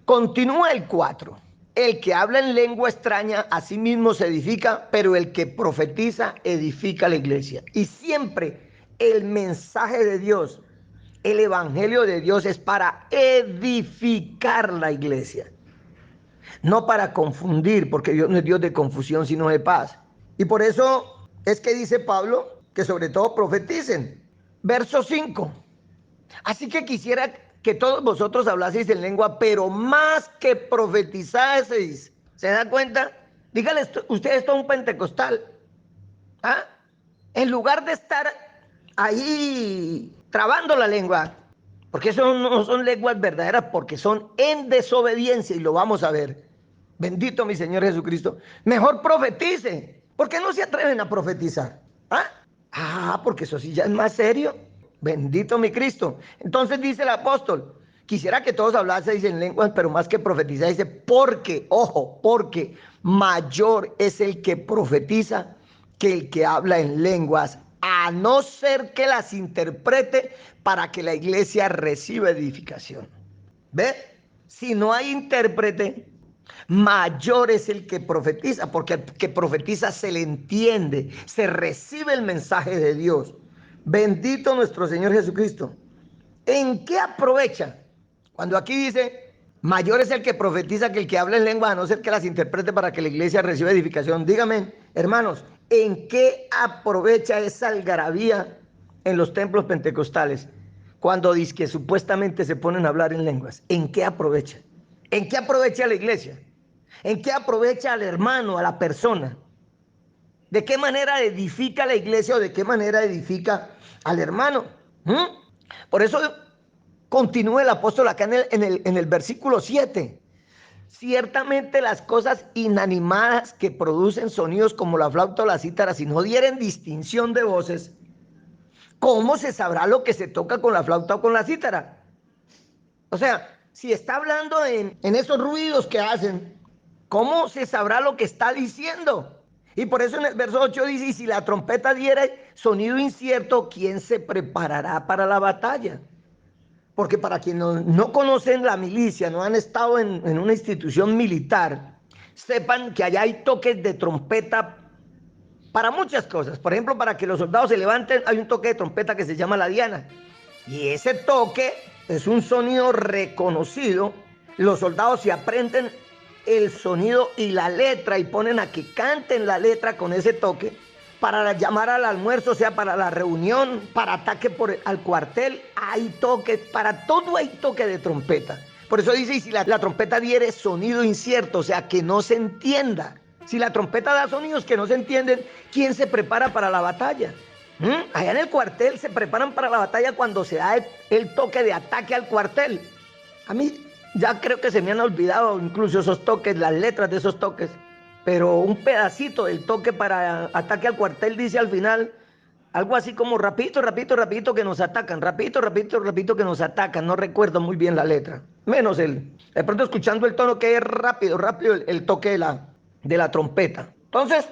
Continúa el 4. El que habla en lengua extraña a sí mismo se edifica, pero el que profetiza edifica la iglesia. Y siempre el mensaje de Dios, el evangelio de Dios es para edificar la iglesia, no para confundir, porque Dios no es Dios de confusión, sino de paz. Y por eso es que dice Pablo que sobre todo profeticen. Verso 5. Así que quisiera que todos vosotros hablaseis en lengua, pero más que profetizaseis. ¿Se da cuenta? Dígale usted esto a un pentecostal. ¿Ah? En lugar de estar ahí trabando la lengua, porque eso no son lenguas verdaderas, porque son en desobediencia, y lo vamos a ver. Bendito mi Señor Jesucristo. Mejor profetice. ¿Por qué no se atreven a profetizar? Porque eso sí ya es más serio. Bendito mi Cristo. Entonces dice el apóstol, quisiera que todos hablaseis en lenguas, pero más que profetizar, dice, porque, ojo, porque mayor es el que profetiza que el que habla en lenguas, a no ser que las interprete para que la iglesia reciba edificación. ¿Ve? Si no hay intérprete, mayor es el que profetiza, porque el que profetiza se le entiende, se recibe el mensaje de Dios. Bendito nuestro Señor Jesucristo. ¿En qué aprovecha? Cuando aquí dice, mayor es el que profetiza que el que habla en lengua, a no ser que las interprete para que la iglesia reciba edificación. Dígame, hermanos, ¿en qué aprovecha esa algarabía en los templos pentecostales? Cuando dice que supuestamente se ponen a hablar en lenguas. ¿En qué aprovecha? ¿En qué aprovecha la iglesia? ¿En qué aprovecha al hermano, a la persona? ¿De qué manera edifica la iglesia o de qué manera edifica al hermano? Por eso continúa el apóstol acá en el versículo 7. Ciertamente las cosas inanimadas que producen sonidos como la flauta o la cítara, si no dieren distinción de voces, ¿cómo se sabrá lo que se toca con la flauta o con la cítara? O sea, si está hablando en esos ruidos que hacen, ¿cómo se sabrá lo que está diciendo? Y por eso en el verso 8 dice, y si la trompeta diera sonido incierto, ¿quién se preparará para la batalla? Porque para quienes no conocen la milicia, no han estado en una institución militar, sepan que allá hay toques de trompeta para muchas cosas. Por ejemplo, para que los soldados se levanten, hay un toque de trompeta que se llama la diana. Y ese toque es un sonido reconocido. Los soldados se aprenden el sonido y la letra y ponen a que canten la letra con ese toque para llamar al almuerzo, o sea, para la reunión, para ataque al cuartel. Hay toque, para todo hay toque de trompeta. Por eso dice, y si la trompeta diere sonido incierto, o sea, que no se entienda. Si la trompeta da sonidos que no se entienden, ¿quién se prepara para la batalla? Allá en el cuartel se preparan para la batalla cuando se da el toque de ataque al cuartel. A mí ya creo que se me han olvidado incluso esos toques, las letras de esos toques. Pero un pedacito del toque para ataque al cuartel dice al final algo así como rapidito, rapidito, rapidito que nos atacan, rapidito, rapidito, rapidito que nos atacan. No recuerdo muy bien la letra, menos de pronto escuchando el tono que es rápido, rápido el toque de la trompeta. Entonces,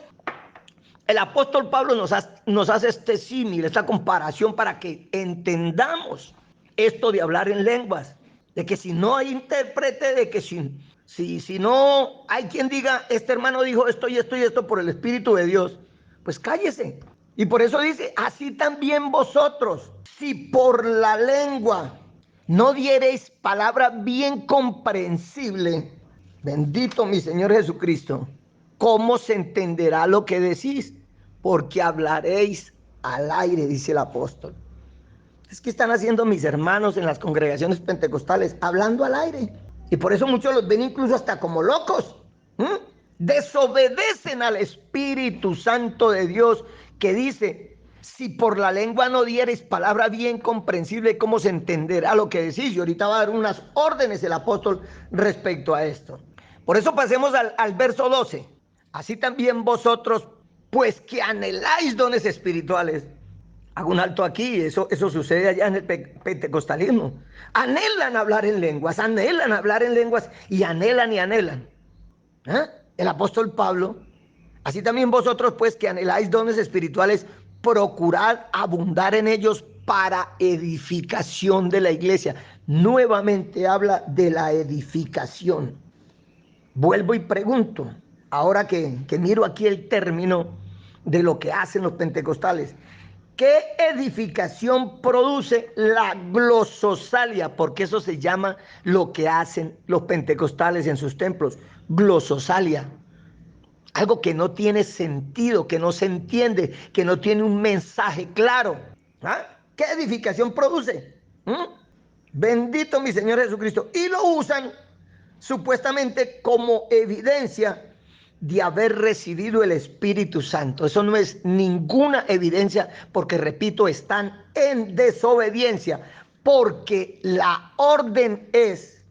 el apóstol Pablo nos hace este símil, esta comparación para que entendamos esto de hablar en lenguas, de que si no hay intérprete, de que si no hay quien diga, este hermano dijo esto y esto y esto por el Espíritu de Dios, pues cállese. Y por eso dice, así también vosotros, si por la lengua no diereis palabra bien comprensible, bendito mi Señor Jesucristo, ¿cómo se entenderá lo que decís? Porque hablaréis al aire, dice el apóstol. Es que están haciendo mis hermanos en las congregaciones pentecostales, hablando al aire. Y por eso muchos los ven incluso hasta como locos. Desobedecen al Espíritu Santo de Dios, que dice, si por la lengua no diereis palabra bien comprensible, ¿cómo se entenderá lo que decís? Y ahorita va a dar unas órdenes el apóstol respecto a esto. Por eso pasemos al verso 12. Así también vosotros, pues que anheláis dones espirituales. Hago un alto aquí, eso sucede allá en el pentecostalismo. Anhelan hablar en lenguas y anhelan y anhelan. El apóstol Pablo, así también vosotros, pues que anheláis dones espirituales, procurad abundar en ellos para edificación de la iglesia. nuevamente habla de la edificación. Vuelvo y pregunto, ahora que miro aquí el término de lo que hacen los pentecostales, ¿qué edificación produce la glososalia? Porque eso se llama lo que hacen los pentecostales en sus templos, glososalia. Algo que no tiene sentido, que no se entiende, que no tiene un mensaje claro. ¿Ah? ¿Qué edificación produce? ¿Mm? Bendito mi Señor Jesucristo. Y lo usan supuestamente como evidencia de haber recibido el Espíritu Santo. Eso no es ninguna evidencia porque, repito, están en desobediencia. Porque la orden es,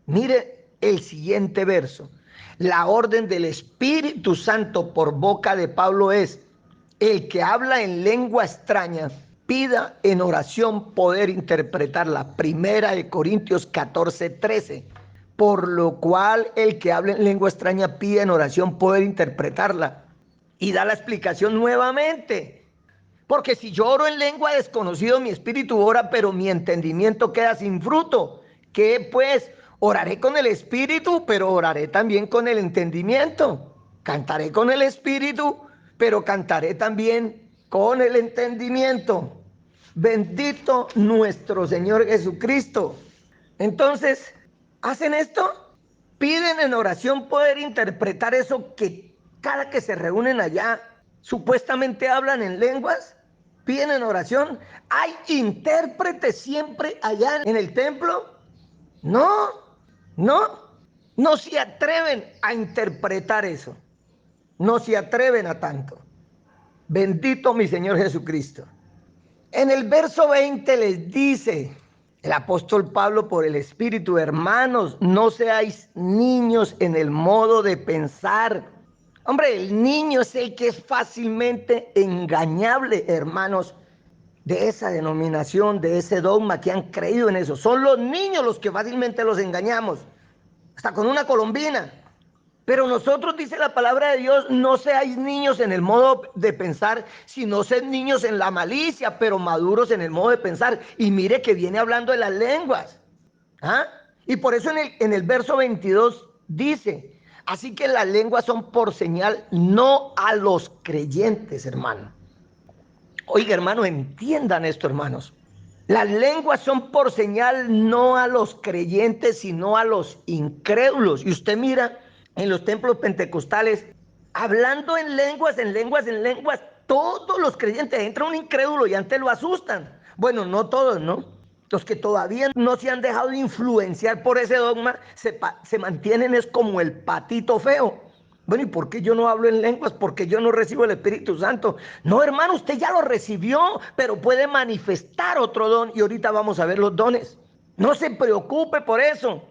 mire el siguiente verso, la orden del Espíritu Santo por boca de Pablo es: el que habla en lengua extraña, pida en oración poder interpretarla. Primera de Corintios 14:13. Por lo cual el que habla en lengua extraña pide en oración poder interpretarla. Y da la explicación nuevamente. Porque si yo oro en lengua desconocido, mi espíritu ora, pero mi entendimiento queda sin fruto. ¿Qué pues? Oraré con el espíritu, pero oraré también con el entendimiento. Cantaré con el espíritu, pero cantaré también con el entendimiento. Bendito nuestro Señor Jesucristo. Entonces, ¿hacen esto? Piden en oración poder interpretar eso que cada que se reúnen allá supuestamente hablan en lenguas. Piden en oración. ¿Hay intérpretes siempre allá en el templo? No, no, no se atreven a interpretar eso. No se atreven a tanto. Bendito mi Señor Jesucristo. En el verso 20 les dice el apóstol Pablo por el Espíritu: hermanos, no seáis niños en el modo de pensar. Hombre, el niño es el que es fácilmente engañable, hermanos, de esa denominación, de ese dogma, que han creído en eso. Son los niños los que fácilmente los engañamos, hasta con una colombina. Pero nosotros, dice la palabra de Dios, no seáis niños en el modo de pensar, sino sed niños en la malicia, pero maduros en el modo de pensar. Y mire que viene hablando de las lenguas. ¿Ah? Y por eso en el verso 22 dice: así que las lenguas son por señal, no a los creyentes, hermano. Oiga, hermano, entiendan esto, hermanos. Las lenguas son por señal no a los creyentes, sino a los incrédulos. Y usted mira en los templos pentecostales, hablando en lenguas, en lenguas, en lenguas, todos los creyentes. Entra un incrédulo y antes lo asustan. Bueno, no todos, ¿no? Los que todavía no se han dejado influenciar por ese dogma se mantienen es como el patito feo. Bueno, ¿y por qué yo no hablo en lenguas? ¿Porque yo no recibo el Espíritu Santo? No, hermano, usted ya lo recibió, pero puede manifestar otro don. Y ahorita vamos a ver los dones. No se preocupe por eso.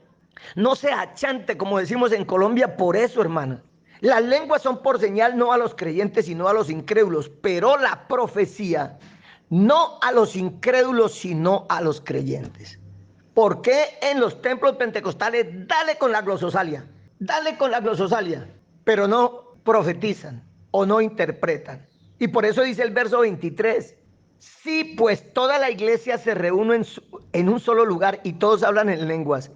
No se achante, como decimos en Colombia, por eso, hermana. Las lenguas son por señal no a los creyentes, sino a los incrédulos. Pero la profecía, no a los incrédulos, sino a los creyentes. ¿Por qué en los templos pentecostales dale con la glososalia? Dale con la glososalia, pero no profetizan o no interpretan. Y por eso dice el verso 23: sí, pues toda la iglesia se reúne en un solo lugar y todos hablan en lenguas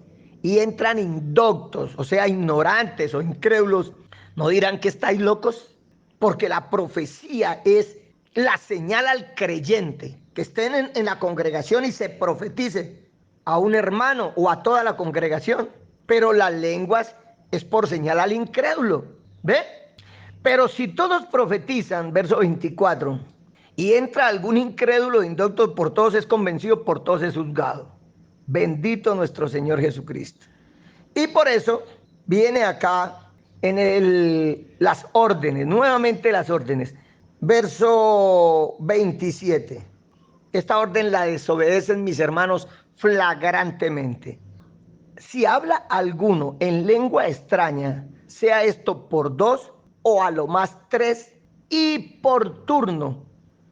y entran indoctos, o sea, ignorantes o incrédulos, ¿no dirán que estáis locos? Porque la profecía es la señal al creyente, que estén en la congregación y se profetice a un hermano o a toda la congregación. Pero las lenguas es por señal al incrédulo. ¿Ve? Pero si todos profetizan, verso 24, y entra algún incrédulo indocto, por todos es convencido, por todos es juzgado. Bendito nuestro Señor Jesucristo. Y por eso viene acá en las órdenes, nuevamente las órdenes. Verso 27. Esta orden la desobedecen mis hermanos flagrantemente. Si habla alguno en lengua extraña, sea esto por dos o a lo más tres, y por turno.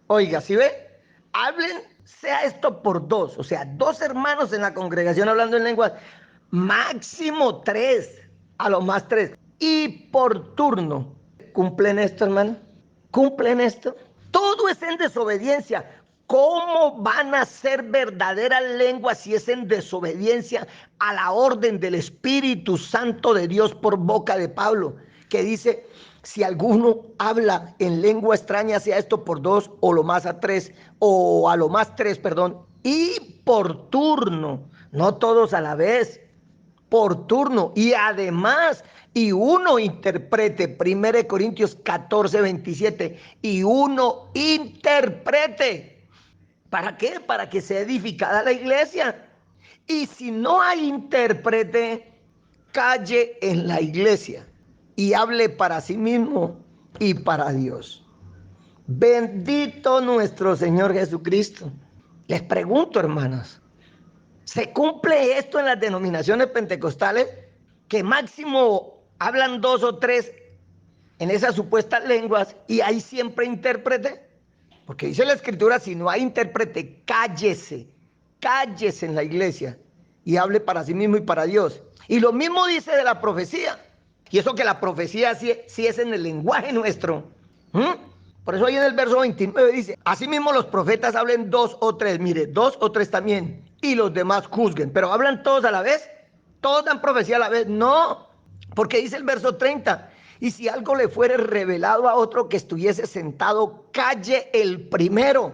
Oiga, ¿sí ve? Hablen, sea esto por dos, o sea, dos hermanos en la congregación hablando en lenguas, máximo tres, a lo más tres, y por turno. ¿Cumplen esto, hermano? ¿Cumplen esto? Todo es en desobediencia. ¿Cómo van a ser verdaderas lenguas si es en desobediencia a la orden del Espíritu Santo de Dios por boca de Pablo? Que dice, si alguno habla en lengua extraña, sea esto por dos o lo más a tres, o a lo más tres, perdón, y por turno, no todos a la vez, por turno, y además, y uno interprete, 1 Corintios 14, 27, y uno interprete. ¿Para qué? Para que sea edificada la iglesia. Y si no hay intérprete, calle en la iglesia y hable para sí mismo y para Dios. Bendito nuestro Señor Jesucristo. Les pregunto, hermanos, ¿se cumple esto en las denominaciones pentecostales? Que máximo hablan dos o tres en esas supuestas lenguas y hay siempre intérprete. Porque dice la escritura, si no hay intérprete, cállese, cállese en la iglesia y hable para sí mismo y para Dios. Y lo mismo dice de la profecía. Y eso que la profecía sí es en el lenguaje nuestro. Por eso ahí en el verso 29 dice, asimismo los profetas hablen dos o tres, mire, dos o tres también, y los demás juzguen. Pero hablan todos a la vez, todos dan profecía a la vez, no, porque dice el verso 30, y si algo le fuere revelado a otro que estuviese sentado, calle el primero.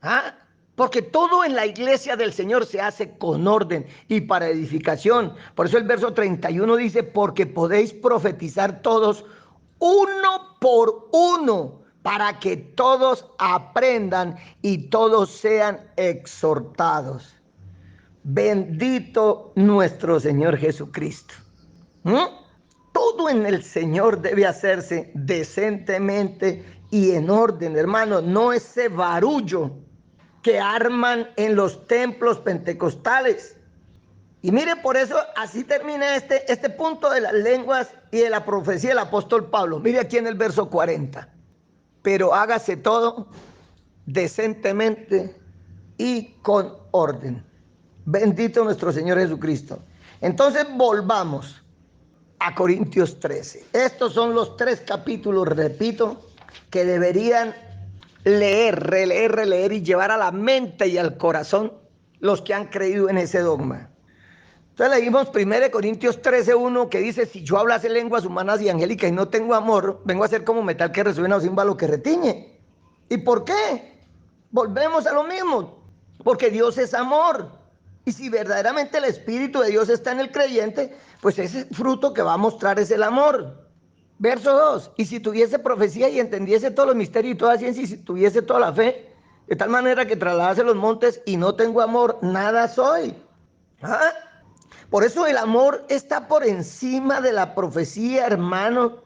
¿Ah? Porque todo en la iglesia del Señor se hace con orden y para edificación. Por eso el verso 31 dice, porque podéis profetizar todos uno por uno, para que todos aprendan y todos sean exhortados. Bendito nuestro Señor Jesucristo. Todo en el Señor debe hacerse decentemente y en orden, hermano. No ese barullo que arman en los templos pentecostales. Y mire, por eso así termina este punto de las lenguas y de la profecía del apóstol Pablo. Mire aquí en el verso 40. Pero hágase todo decentemente y con orden. Bendito nuestro Señor Jesucristo. Entonces volvamos a Corintios 13. Estos son los 3 capítulos, repito, que deberían leer, releer, releer y llevar a la mente y al corazón los que han creído en ese dogma. Entonces leímos 1 Corintios 13:1 que dice, si yo hablase lenguas humanas y angélicas y no tengo amor, vengo a ser como metal que resuena o címbalo que retiñe. ¿Y por qué? Volvemos a lo mismo, porque Dios es amor. Y si verdaderamente el Espíritu de Dios está en el creyente, pues ese fruto que va a mostrar es el amor. Verso 2, y si tuviese profecía y entendiese todos los misterios y toda ciencia, y si tuviese toda la fe, de tal manera que trasladase los montes y no tengo amor, nada soy. ¿Ah? Por eso el amor está por encima de la profecía, hermano,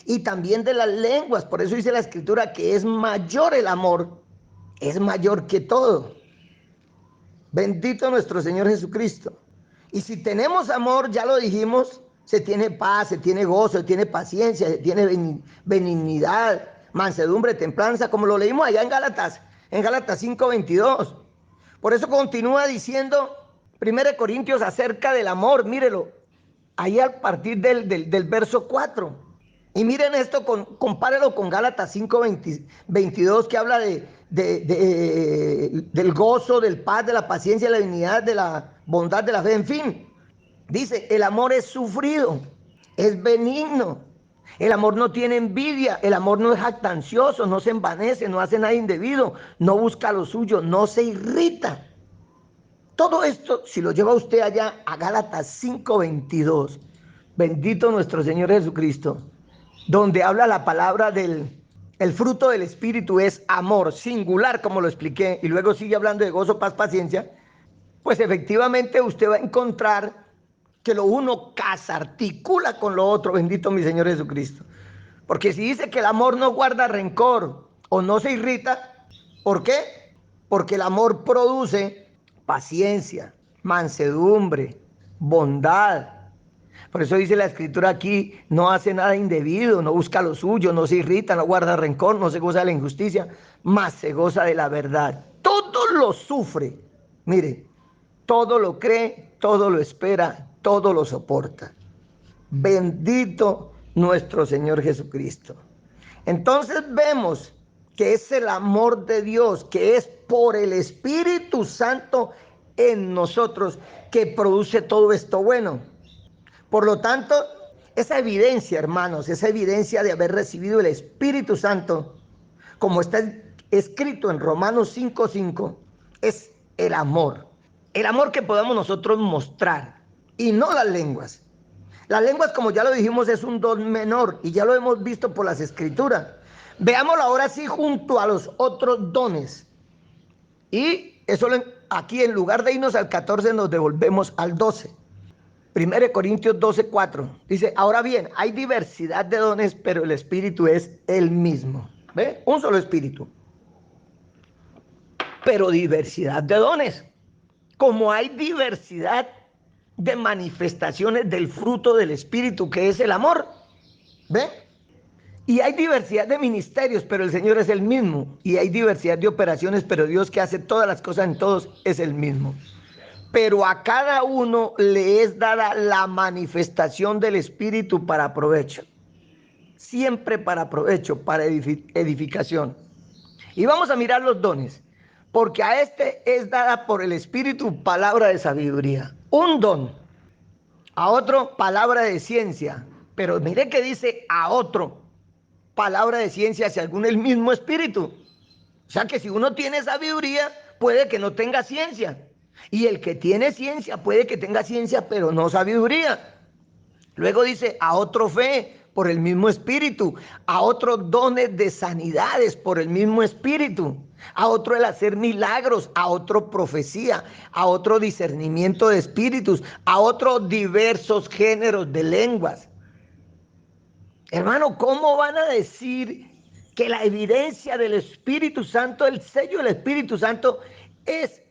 y también de las lenguas. Por eso dice la escritura que es mayor el amor, es mayor que todo. Bendito nuestro Señor Jesucristo. Y si tenemos amor, ya lo dijimos, se tiene paz, se tiene gozo, se tiene paciencia, se tiene benignidad, mansedumbre, templanza, como lo leímos allá en Gálatas 5:22. Por eso continúa diciendo 1 Corintios acerca del amor, mírelo, ahí a partir del verso 4. Y miren esto, compárelo con Gálatas 5:22 que habla del gozo, del paz, de la paciencia, de la dignidad, de la bondad, de la fe, en fin. Dice, el amor es sufrido, es benigno. El amor no tiene envidia, el amor no es jactancioso, no se envanece, no hace nada indebido, no busca lo suyo, no se irrita. Todo esto, si lo lleva usted allá a Gálatas 5:22, bendito nuestro Señor Jesucristo, donde habla la palabra el fruto del Espíritu es amor, singular, como lo expliqué, y luego sigue hablando de gozo, paz, paciencia, pues efectivamente usted va a encontrar que lo uno articula con lo otro, bendito mi Señor Jesucristo. Porque si dice que el amor no guarda rencor o no se irrita, ¿por qué? Porque el amor produce paciencia, mansedumbre, bondad. Por eso dice la escritura aquí, no hace nada indebido, no busca lo suyo, no se irrita, no guarda rencor, no se goza de la injusticia, mas se goza de la verdad. Todo lo sufre, mire, todo lo cree, todo lo espera, todo lo soporta. Bendito nuestro Señor Jesucristo. Entonces vemos que es el amor de Dios, que es por el Espíritu Santo en nosotros, que produce todo esto bueno. Por lo tanto, esa evidencia, hermanos, esa evidencia de haber recibido el Espíritu Santo, como está escrito en Romanos 5:5, es el amor. El amor que podamos nosotros mostrar y no las lenguas. Las lenguas, como ya lo dijimos, es un don menor y ya lo hemos visto por las escrituras. Veámoslo ahora sí junto a los otros dones. Y eso aquí en lugar de irnos al 14 nos devolvemos al 12. 1 Corintios 12:4 dice, ahora bien, hay diversidad de dones, pero el Espíritu es el mismo. ¿Ve? Un solo Espíritu. Pero diversidad de dones. Como hay diversidad de manifestaciones del fruto del Espíritu, que es el amor. ¿Ve? Y hay diversidad de ministerios, pero el Señor es el mismo. Y hay diversidad de operaciones, pero Dios que hace todas las cosas en todos es el mismo. Pero a cada uno le es dada la manifestación del Espíritu para provecho. Siempre para provecho, para edificación. Y vamos a mirar los dones. Porque a este es dada por el Espíritu palabra de sabiduría. Un don. A otro palabra de ciencia. Pero mire que dice a otro palabra de ciencia según el mismo Espíritu. O sea que si uno tiene sabiduría, puede que no tenga ciencia. Y el que tiene ciencia puede que tenga ciencia, pero no sabiduría. Luego dice, a otro fe por el mismo Espíritu, a otros dones de sanidades por el mismo Espíritu, a otro el hacer milagros, a otro profecía, a otro discernimiento de espíritus, a otros diversos géneros de lenguas. Hermano, ¿cómo van a decir que la evidencia del Espíritu Santo, el sello del Espíritu Santo, es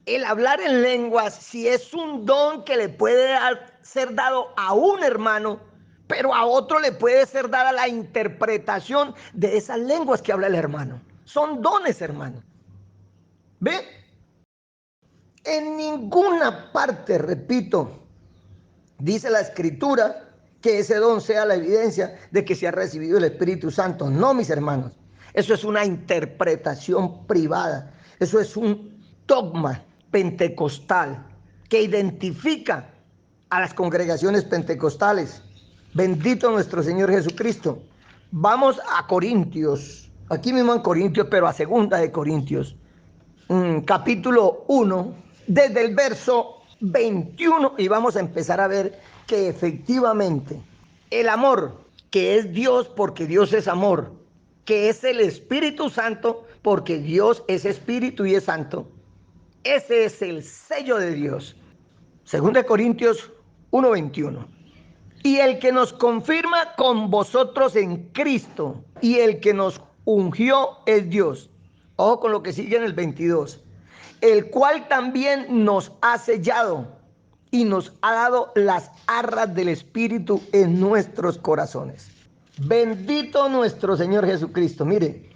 el hablar en lenguas, si es un don que le puede ser dado a un hermano, pero a otro le puede ser dada la interpretación de esas lenguas que habla el hermano? Son dones, hermano. ¿Ve? En ninguna parte, repito, dice la Escritura que ese don sea la evidencia de que se ha recibido el Espíritu Santo. No, mis hermanos. Eso es una interpretación privada. Eso es un dogma pentecostal que identifica a las congregaciones pentecostales. Bendito nuestro Señor Jesucristo. Vamos a Corintios. Aquí mismo en Corintios, pero a segunda de Corintios. Capítulo 1, desde el verso 21, y vamos a empezar a ver que efectivamente el amor, que es Dios porque Dios es amor, que es el Espíritu Santo porque Dios es Espíritu y es Santo, ese es el sello de Dios. 2 Corintios 1:21. Y el que nos confirma con vosotros en Cristo y el que nos ungió es Dios. Ojo con lo que sigue en el 22. El cual también nos ha sellado y nos ha dado las arras del Espíritu en nuestros corazones. Bendito nuestro Señor Jesucristo. Mire,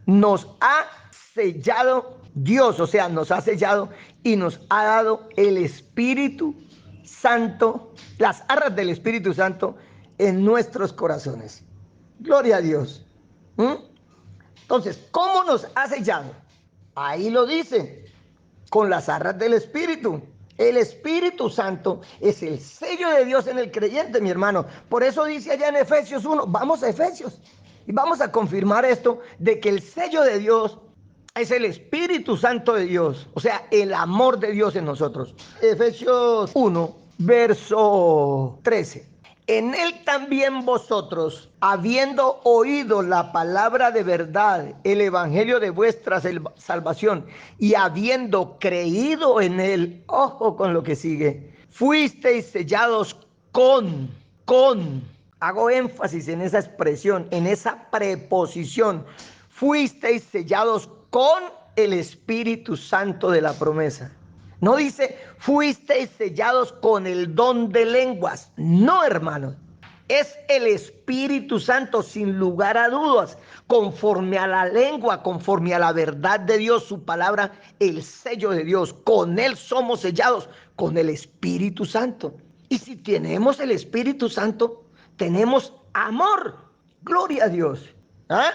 nos ha sellado Dios, o sea, nos ha sellado y nos ha dado el Espíritu Santo, las arras del Espíritu Santo en nuestros corazones. Gloria a Dios. Entonces, ¿cómo nos ha sellado? Ahí lo dice, con las arras del Espíritu. El Espíritu Santo es el sello de Dios en el creyente, mi hermano. Por eso dice allá en Efesios 1, vamos a Efesios y vamos a confirmar esto de que el sello de Dios es el Espíritu Santo de Dios, o sea, el amor de Dios en nosotros. Efesios 1, verso 13. En él también vosotros, habiendo oído la palabra de verdad, el evangelio de vuestra salvación, y habiendo creído en él, ojo con lo que sigue, fuisteis sellados hago énfasis en esa expresión, en esa preposición, fuisteis sellados con el Espíritu Santo de la promesa. No dice, fuisteis sellados con el don de lenguas. No, hermanos. Es el Espíritu Santo, sin lugar a dudas, conforme a la lengua, conforme a la verdad de Dios, su palabra, el sello de Dios. Con él somos sellados, con el Espíritu Santo. Y si tenemos el Espíritu Santo, tenemos amor. Gloria a Dios. ¿Ah?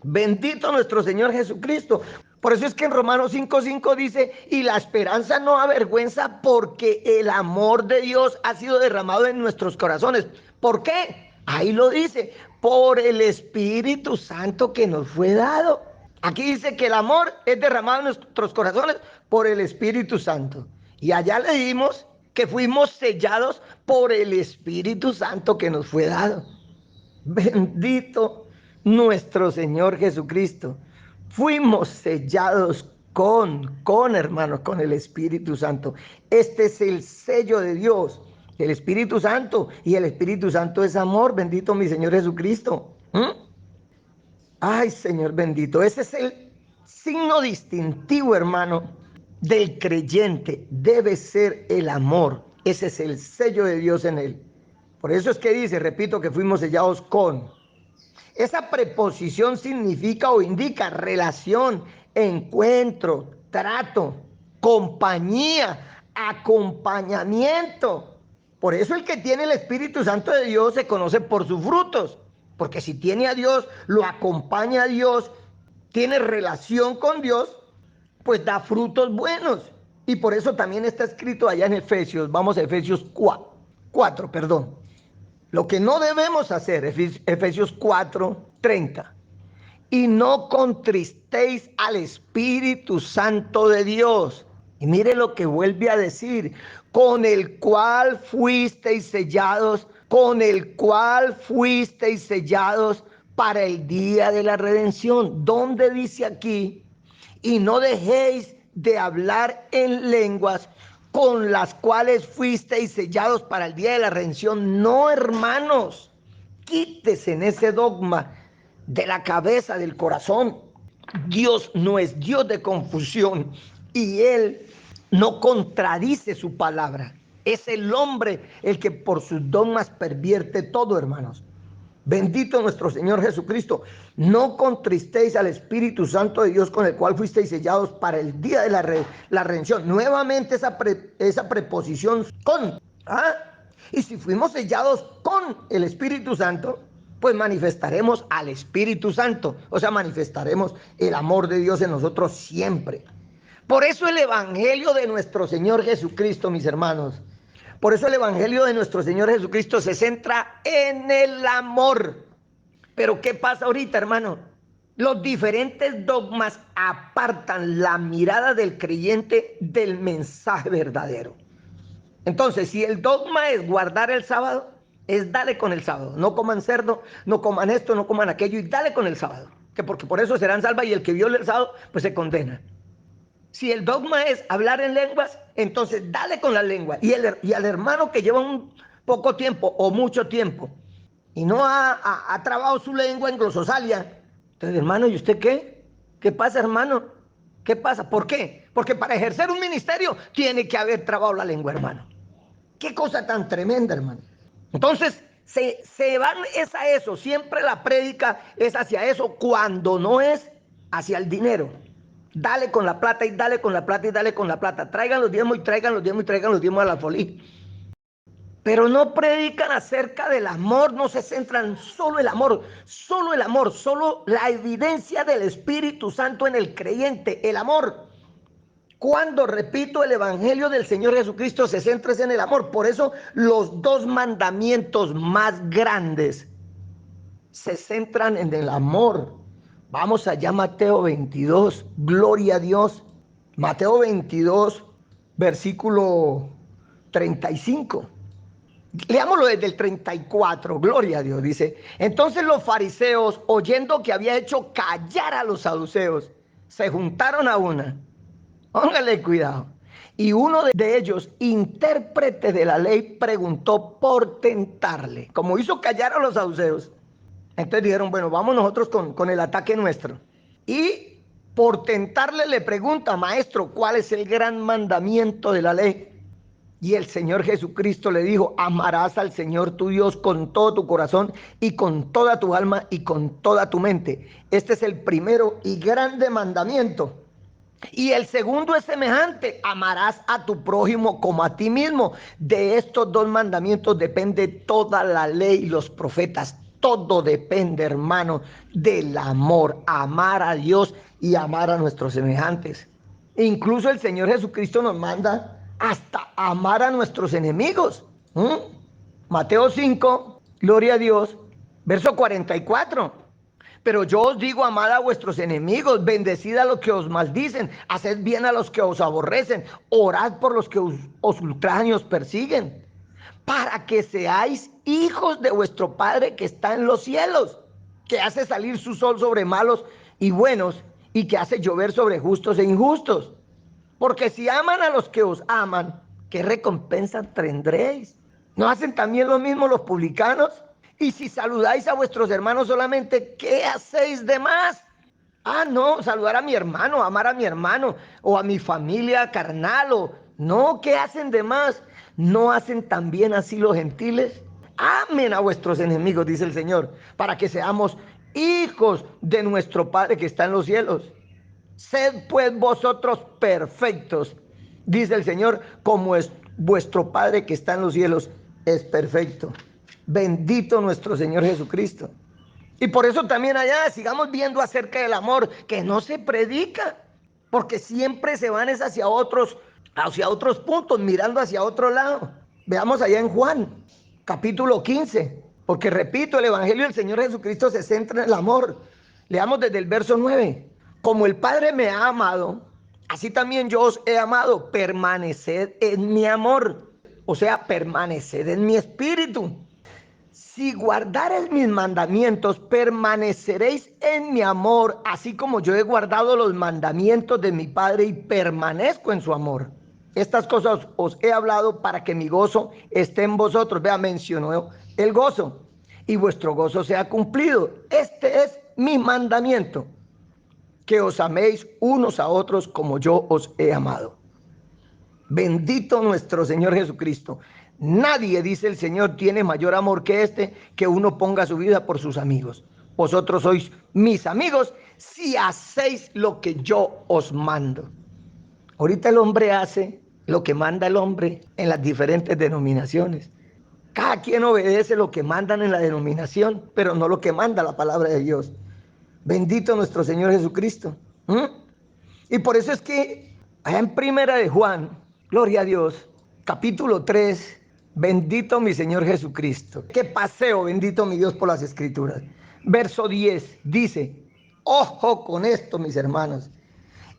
Bendito nuestro Señor Jesucristo. Por eso es que en Romanos 5:5 dice, y la esperanza no avergüenza porque el amor de Dios ha sido derramado en nuestros corazones. ¿Por qué? Ahí lo dice, por el Espíritu Santo que nos fue dado. Aquí dice que el amor es derramado en nuestros corazones por el Espíritu Santo. Y allá leímos que fuimos sellados por el Espíritu Santo que nos fue dado. Bendito nuestro Señor Jesucristo. Fuimos sellados con hermanos, con el Espíritu Santo. Este es el sello de Dios, el Espíritu Santo. Y el Espíritu Santo es amor. Bendito mi Señor Jesucristo. Ay, Señor bendito. Ese es el signo distintivo, hermano, del creyente. Debe ser el amor. Ese es el sello de Dios en él. Por eso es que dice, repito, que fuimos sellados con. Esa preposición significa o indica relación, encuentro, trato, compañía, acompañamiento. Por eso el que tiene el Espíritu Santo de Dios se conoce por sus frutos. Porque si tiene a Dios, lo acompaña a Dios, tiene relación con Dios, pues da frutos buenos. Y por eso también está escrito allá en Efesios, vamos a Efesios 4, perdón. Lo que no debemos hacer, Efesios 4:30. Y no contristéis al Espíritu Santo de Dios. Y mire lo que vuelve a decir, con el cual fuisteis sellados, con el cual fuisteis sellados para el día de la redención. ¿Dónde dice aquí? Y no dejéis de hablar en lenguas con las cuales fuisteis sellados para el día de la redención. No, hermanos, quítese en ese dogma de la cabeza, del corazón. Dios no es Dios de confusión y Él no contradice su palabra. Es el hombre el que por sus dogmas pervierte todo, hermanos. Bendito nuestro Señor Jesucristo. No contristéis al Espíritu Santo de Dios con el cual fuisteis sellados para el día de la redención. Nuevamente esa preposición con. Y si fuimos sellados con el Espíritu Santo, pues manifestaremos al Espíritu Santo. O sea, manifestaremos el amor de Dios en nosotros siempre. Por eso el Evangelio de nuestro Señor Jesucristo, mis hermanos, por eso el Evangelio de nuestro Señor Jesucristo se centra en el amor. Pero ¿qué pasa ahorita, hermano? Los diferentes dogmas apartan la mirada del creyente del mensaje verdadero. Entonces, si el dogma es guardar el sábado, es dale con el sábado. No coman cerdo, no coman esto, no coman aquello y dale con el sábado. Que porque por eso serán salvas y el que viole el sábado, pues se condena. Si el dogma es hablar en lenguas, entonces dale con la lengua. Y al hermano que lleva un poco tiempo o mucho tiempo y no ha trabado su lengua en glososalia, entonces, hermano, ¿y usted qué? ¿Qué pasa, hermano? ¿Qué pasa? ¿Por qué? Porque para ejercer un ministerio tiene que haber trabado la lengua, hermano. Qué cosa tan tremenda, hermano. Entonces, se van es a eso. Siempre la prédica es hacia eso, cuando no es hacia el dinero. Dale con la plata y dale con la plata y dale con la plata. Traigan los diezmos y traigan los diezmos y traigan los diezmos a la folí. Pero no predican acerca del amor, no se centran solo el amor, solo la evidencia del Espíritu Santo en el creyente, el amor. Cuando, repito, el Evangelio del Señor Jesucristo se centra en el amor. Por eso los dos mandamientos más grandes se centran en el amor. Vamos allá a Mateo 22, gloria a Dios. Mateo 22, versículo 35. Leámoslo desde el 34, gloria a Dios, dice. Entonces los fariseos, oyendo que había hecho callar a los saduceos, se juntaron a una. Póngale cuidado. Y uno de ellos, intérprete de la ley, preguntó por tentarle. Como hizo callar a los saduceos, entonces dijeron, bueno, vamos nosotros con el ataque nuestro. Y por tentarle le pregunta, maestro, ¿cuál es el gran mandamiento de la ley? Y el Señor Jesucristo le dijo, amarás al Señor tu Dios con todo tu corazón y con toda tu alma y con toda tu mente. Este es el primero y grande mandamiento. Y el segundo es semejante, amarás a tu prójimo como a ti mismo. De estos dos mandamientos depende toda la ley y los profetas. Todo depende, hermano, del amor. Amar a Dios y amar a nuestros semejantes. Incluso el Señor Jesucristo nos manda hasta amar a nuestros enemigos. Mateo 5, gloria a Dios, verso 44. Pero yo os digo, amad a vuestros enemigos, bendecid a los que os maldicen, haced bien a los que os aborrecen, orad por los que os ultrajan y os persiguen, para que seáis hijos de vuestro Padre que está en los cielos, que hace salir su sol sobre malos y buenos, y que hace llover sobre justos e injustos. Porque si aman a los que os aman, ¿qué recompensa tendréis? ¿No hacen también lo mismo los publicanos? Y si saludáis a vuestros hermanos solamente, ¿qué hacéis de más? Ah, no, saludar a mi hermano, amar a mi hermano o a mi familia carnal o no, ¿qué hacen de más? ¿No hacen también así los gentiles? Amen a vuestros enemigos, dice el Señor, para que seamos hijos de nuestro Padre que está en los cielos. Sed pues vosotros perfectos, dice el Señor, como es vuestro Padre que está en los cielos es perfecto. Bendito nuestro Señor Jesucristo. Y por eso también allá sigamos viendo acerca del amor, que no se predica, porque siempre se van hacia otros puntos, mirando hacia otro lado. Veamos allá en Juan, capítulo 15, porque repito, el Evangelio del Señor Jesucristo se centra en el amor. Leamos desde el verso 9. Como el Padre me ha amado, así también yo os he amado, permaneced en mi amor, o sea, permaneced en mi espíritu. Si guardareis mis mandamientos, permaneceréis en mi amor, así como yo he guardado los mandamientos de mi Padre y permanezco en su amor. Estas cosas os he hablado para que mi gozo esté en vosotros. Vea, mencionó el gozo. Y vuestro gozo sea cumplido. Este es mi mandamiento, que os améis unos a otros como yo os he amado. Bendito nuestro Señor Jesucristo. Nadie, dice el Señor, tiene mayor amor que este, que uno ponga su vida por sus amigos. Vosotros sois mis amigos si hacéis lo que yo os mando. Ahorita el hombre hace lo que manda el hombre en las diferentes denominaciones. Cada quien obedece lo que mandan en la denominación, pero no lo que manda la palabra de Dios. Bendito nuestro Señor Jesucristo. Y por eso es que allá en Primera de Juan, gloria a Dios, capítulo 3, bendito mi Señor Jesucristo. Qué paseo, bendito mi Dios por las Escrituras. Verso 10 dice, ojo con esto, mis hermanos.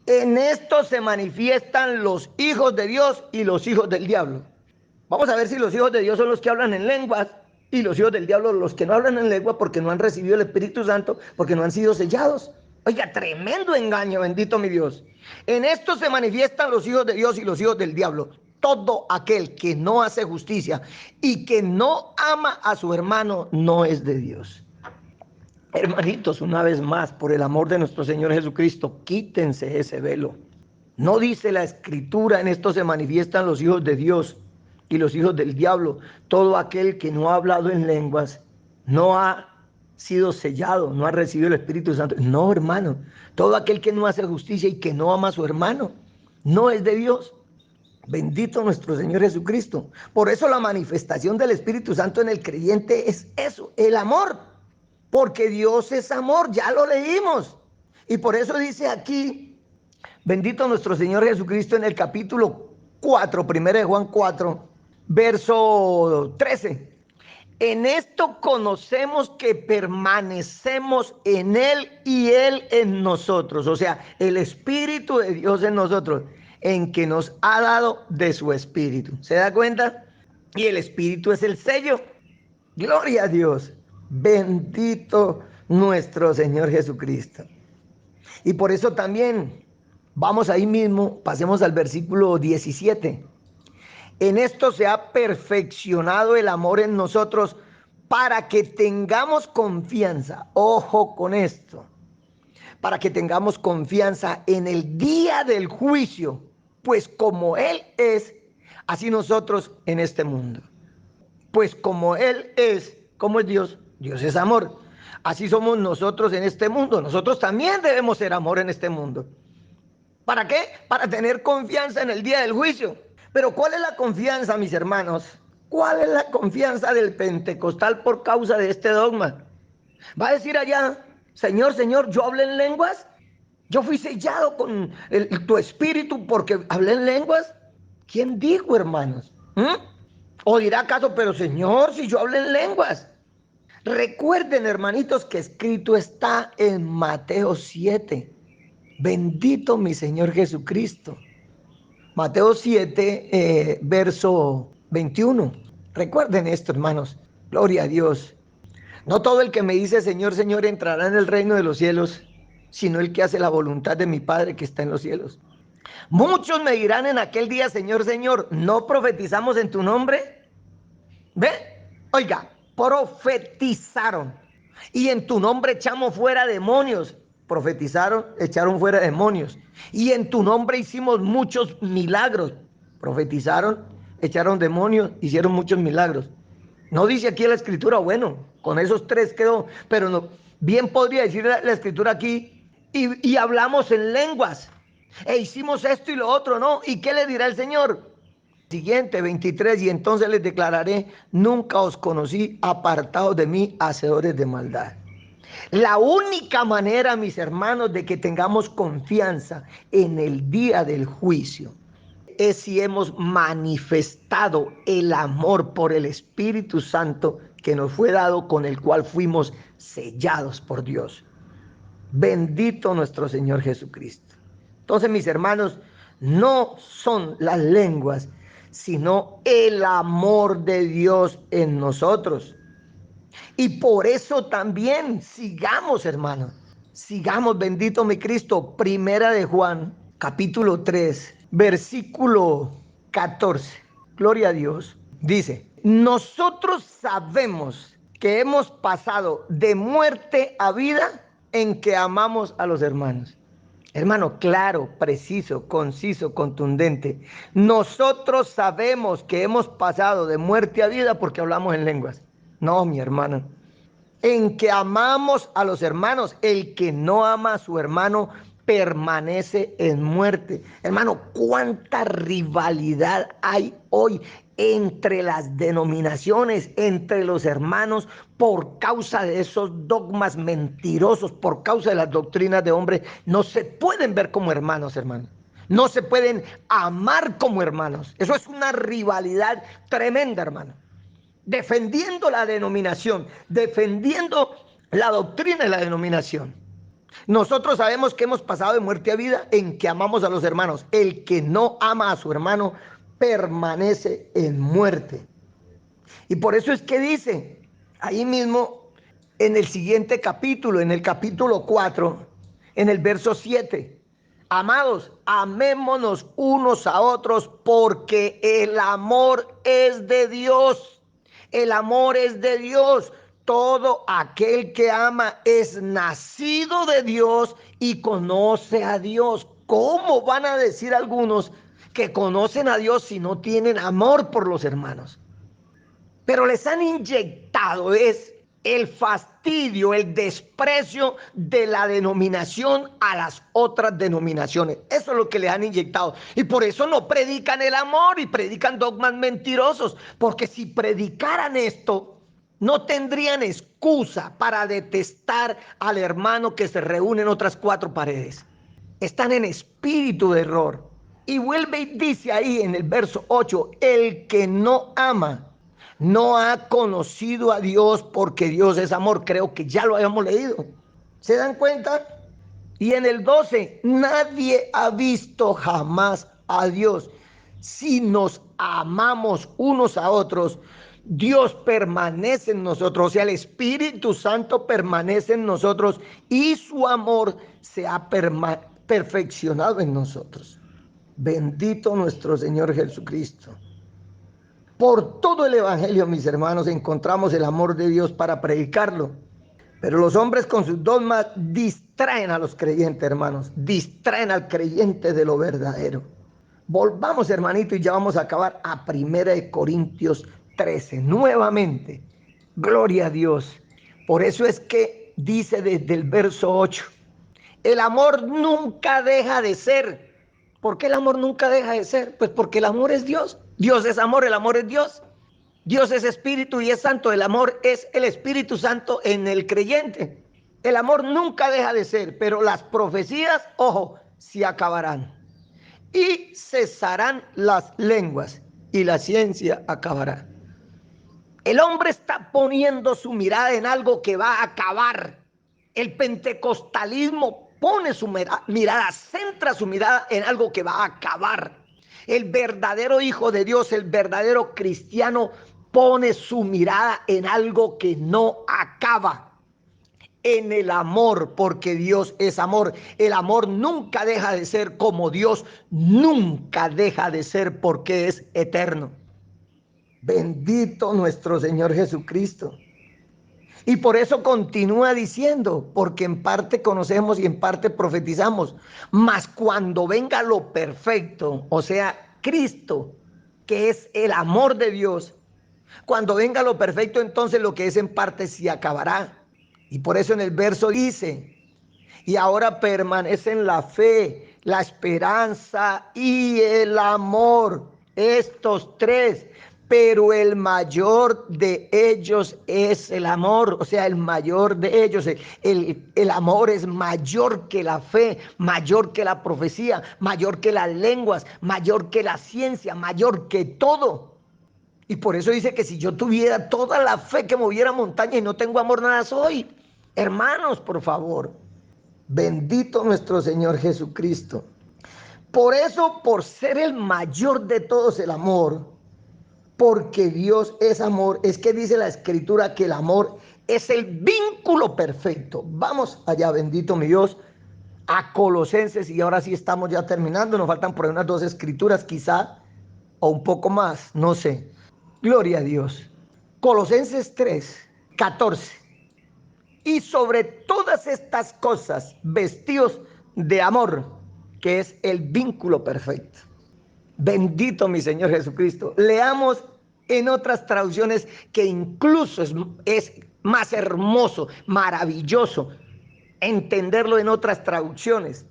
En esto se manifiestan los hijos de Dios y los hijos del diablo. Vamos a ver si los hijos de Dios son los que hablan en lenguas y los hijos del diablo los que no hablan en lengua porque no han recibido el Espíritu Santo, porque no han sido sellados. Oiga, tremendo engaño, bendito mi Dios. En esto se manifiestan los hijos de Dios y los hijos del diablo. Todo aquel que no hace justicia y que no ama a su hermano no es de Dios. Hermanitos, una vez más, por el amor de nuestro Señor Jesucristo, quítense ese velo. No dice la Escritura, en esto se manifiestan los hijos de Dios y los hijos del diablo. Todo aquel que no ha hablado en lenguas, no ha sido sellado, no ha recibido el Espíritu Santo. No, hermano. Todo aquel que no hace justicia y que no ama a su hermano, no es de Dios. Bendito nuestro Señor Jesucristo. Por eso la manifestación del Espíritu Santo en el creyente es eso, el amor. Porque Dios es amor, ya lo leímos. Y por eso dice aquí, bendito nuestro Señor Jesucristo en el capítulo 4, 1 de Juan 4, verso 13. En esto conocemos que permanecemos en Él y Él en nosotros. O sea, el Espíritu de Dios en nosotros, en que nos ha dado de su Espíritu. ¿Se da cuenta? Y el Espíritu es el sello. Gloria a Dios. Bendito nuestro Señor Jesucristo. Y por eso también, vamos ahí mismo, pasemos al versículo 17. En esto se ha perfeccionado el amor en nosotros para que tengamos confianza. Ojo con esto. Para que tengamos confianza en el día del juicio. Pues como Él es, así nosotros en este mundo. Pues como Él es, ¿cómo es Dios? Dios es amor. Así somos nosotros en este mundo. Nosotros también debemos ser amor en este mundo. ¿Para qué? Para tener confianza en el día del juicio. Pero ¿cuál es la confianza, mis hermanos? ¿Cuál es la confianza del pentecostal por causa de este dogma? Va a decir allá, Señor, Señor, yo hablé en lenguas. Yo fui sellado con tu espíritu porque hablé en lenguas. ¿Quién dijo, hermanos? ¿O dirá acaso, pero Señor, si yo hablé en lenguas? Recuerden, hermanitos, que escrito está en Mateo 7. Bendito mi Señor Jesucristo. Mateo 7, verso 21. Recuerden esto, hermanos. Gloria a Dios. No todo el que me dice Señor, Señor entrará en el reino de los cielos, sino el que hace la voluntad de mi Padre que está en los cielos. Muchos me dirán en aquel día, Señor, Señor, ¿no profetizamos en tu nombre? ¿Ve? Oiga, profetizaron. Y en tu nombre echamos fuera demonios. Profetizaron, echaron fuera demonios. Y en tu nombre hicimos muchos milagros. Profetizaron, echaron demonios, hicieron muchos milagros. No dice aquí la escritura, bueno, con esos tres quedó, pero no, bien podría decir la escritura aquí, y hablamos en lenguas, e hicimos esto y lo otro, ¿no? ¿Y qué le dirá el Señor? Siguiente, 23, y entonces les declararé, nunca os conocí, apartados de mí, hacedores de maldad. La única manera, mis hermanos, de que tengamos confianza en el día del juicio es si hemos manifestado el amor por el Espíritu Santo que nos fue dado, con el cual fuimos sellados por Dios. Bendito nuestro Señor Jesucristo. Entonces, mis hermanos, no son las lenguas, sino el amor de Dios en nosotros. Y por eso también sigamos, hermanos. Sigamos, bendito mi Cristo. Primera de Juan, capítulo 3, versículo 14. Gloria a Dios. Dice, nosotros sabemos que hemos pasado de muerte a vida en que amamos a los hermanos. Hermano, claro, preciso, conciso, contundente. Nosotros sabemos que hemos pasado de muerte a vida porque hablamos en lenguas. No, mi hermano. En que amamos a los hermanos. El que no ama a su hermano permanece en muerte. Hermano, cuánta rivalidad hay hoy entre las denominaciones, entre los hermanos, por causa de esos dogmas mentirosos, por causa de las doctrinas de hombres. No se pueden ver como hermanos, hermanos. No se pueden amar como hermanos. Eso es una rivalidad tremenda, hermano. Defendiendo la denominación, defendiendo la doctrina de la denominación. Nosotros sabemos que hemos pasado de muerte a vida en que amamos a los hermanos. El que no ama a su hermano permanece en muerte. Y por eso es que dice, ahí mismo, en el siguiente capítulo, en el capítulo 4, en el verso 7, amados, amémonos unos a otros porque el amor es de Dios. El amor es de Dios. Todo aquel que ama es nacido de Dios y conoce a Dios. ¿Cómo van a decir algunos que conocen a Dios si no tienen amor por los hermanos? Pero les han inyectado es el fastidio, el desprecio de la denominación a las otras denominaciones. Eso es lo que les han inyectado. Y por eso no predican el amor y predican dogmas mentirosos. Porque si predicaran esto, no tendrían excusa para detestar al hermano que se reúne en otras cuatro paredes. Están en espíritu de error. Y vuelve y dice ahí en el verso 8, el que no ama no ha conocido a Dios porque Dios es amor. Creo que ya lo habíamos leído. ¿Se dan cuenta? Y en el 12, nadie ha visto jamás a Dios. Si nos amamos unos a otros, Dios permanece en nosotros, o sea, el Espíritu Santo permanece en nosotros y su amor se ha perfeccionado en nosotros. Bendito nuestro Señor Jesucristo. Por todo el Evangelio, mis hermanos, encontramos el amor de Dios para predicarlo. Pero los hombres con sus dogmas distraen a los creyentes, hermanos. Distraen al creyente de lo verdadero. Volvamos, hermanito, y ya vamos a acabar a 1 Corintios 13. Nuevamente, gloria a Dios. Por eso es que dice desde el verso 8, el amor nunca deja de ser. ¿Por qué el amor nunca deja de ser? Pues porque el amor es Dios. Dios es amor, el amor es Dios. Dios es espíritu y es santo. El amor es el Espíritu Santo en el creyente. El amor nunca deja de ser, pero las profecías, ojo, se acabarán. Y cesarán las lenguas y la ciencia acabará. El hombre está poniendo su mirada en algo que va a acabar. El pentecostalismo pone su mirada, centra su mirada en algo que va a acabar. El verdadero hijo de Dios, el verdadero cristiano, pone su mirada en algo que no acaba. En el amor, porque Dios es amor. El amor nunca deja de ser como Dios nunca deja de ser, porque es eterno. Bendito nuestro Señor Jesucristo. Y por eso continúa diciendo, porque en parte conocemos y en parte profetizamos, mas cuando venga lo perfecto, o sea, Cristo, que es el amor de Dios, cuando venga lo perfecto, entonces lo que es en parte se acabará. Y por eso en el verso dice, y ahora permanecen la fe, la esperanza y el amor, estos tres, pero el mayor de ellos es el amor. O sea, el mayor de ellos, el amor es mayor que la fe, mayor que la profecía, mayor que las lenguas, mayor que la ciencia, mayor que todo. Y por eso dice que si yo tuviera toda la fe que moviera montaña y no tengo amor, nada soy. Hermanos, por favor, bendito nuestro Señor Jesucristo. Por eso, por ser el mayor de todos el amor, porque Dios es amor, es que dice la Escritura que el amor es el vínculo perfecto. Vamos allá, bendito mi Dios, a Colosenses, y ahora sí estamos ya terminando, nos faltan por ahí unas 2 escrituras quizá, o un poco más, no sé. Gloria a Dios. Colosenses 3:14. Y sobre todas estas cosas, vestidos de amor, que es el vínculo perfecto. Bendito mi Señor Jesucristo. Leamos en otras traducciones que incluso es más hermoso, maravilloso entenderlo en otras traducciones.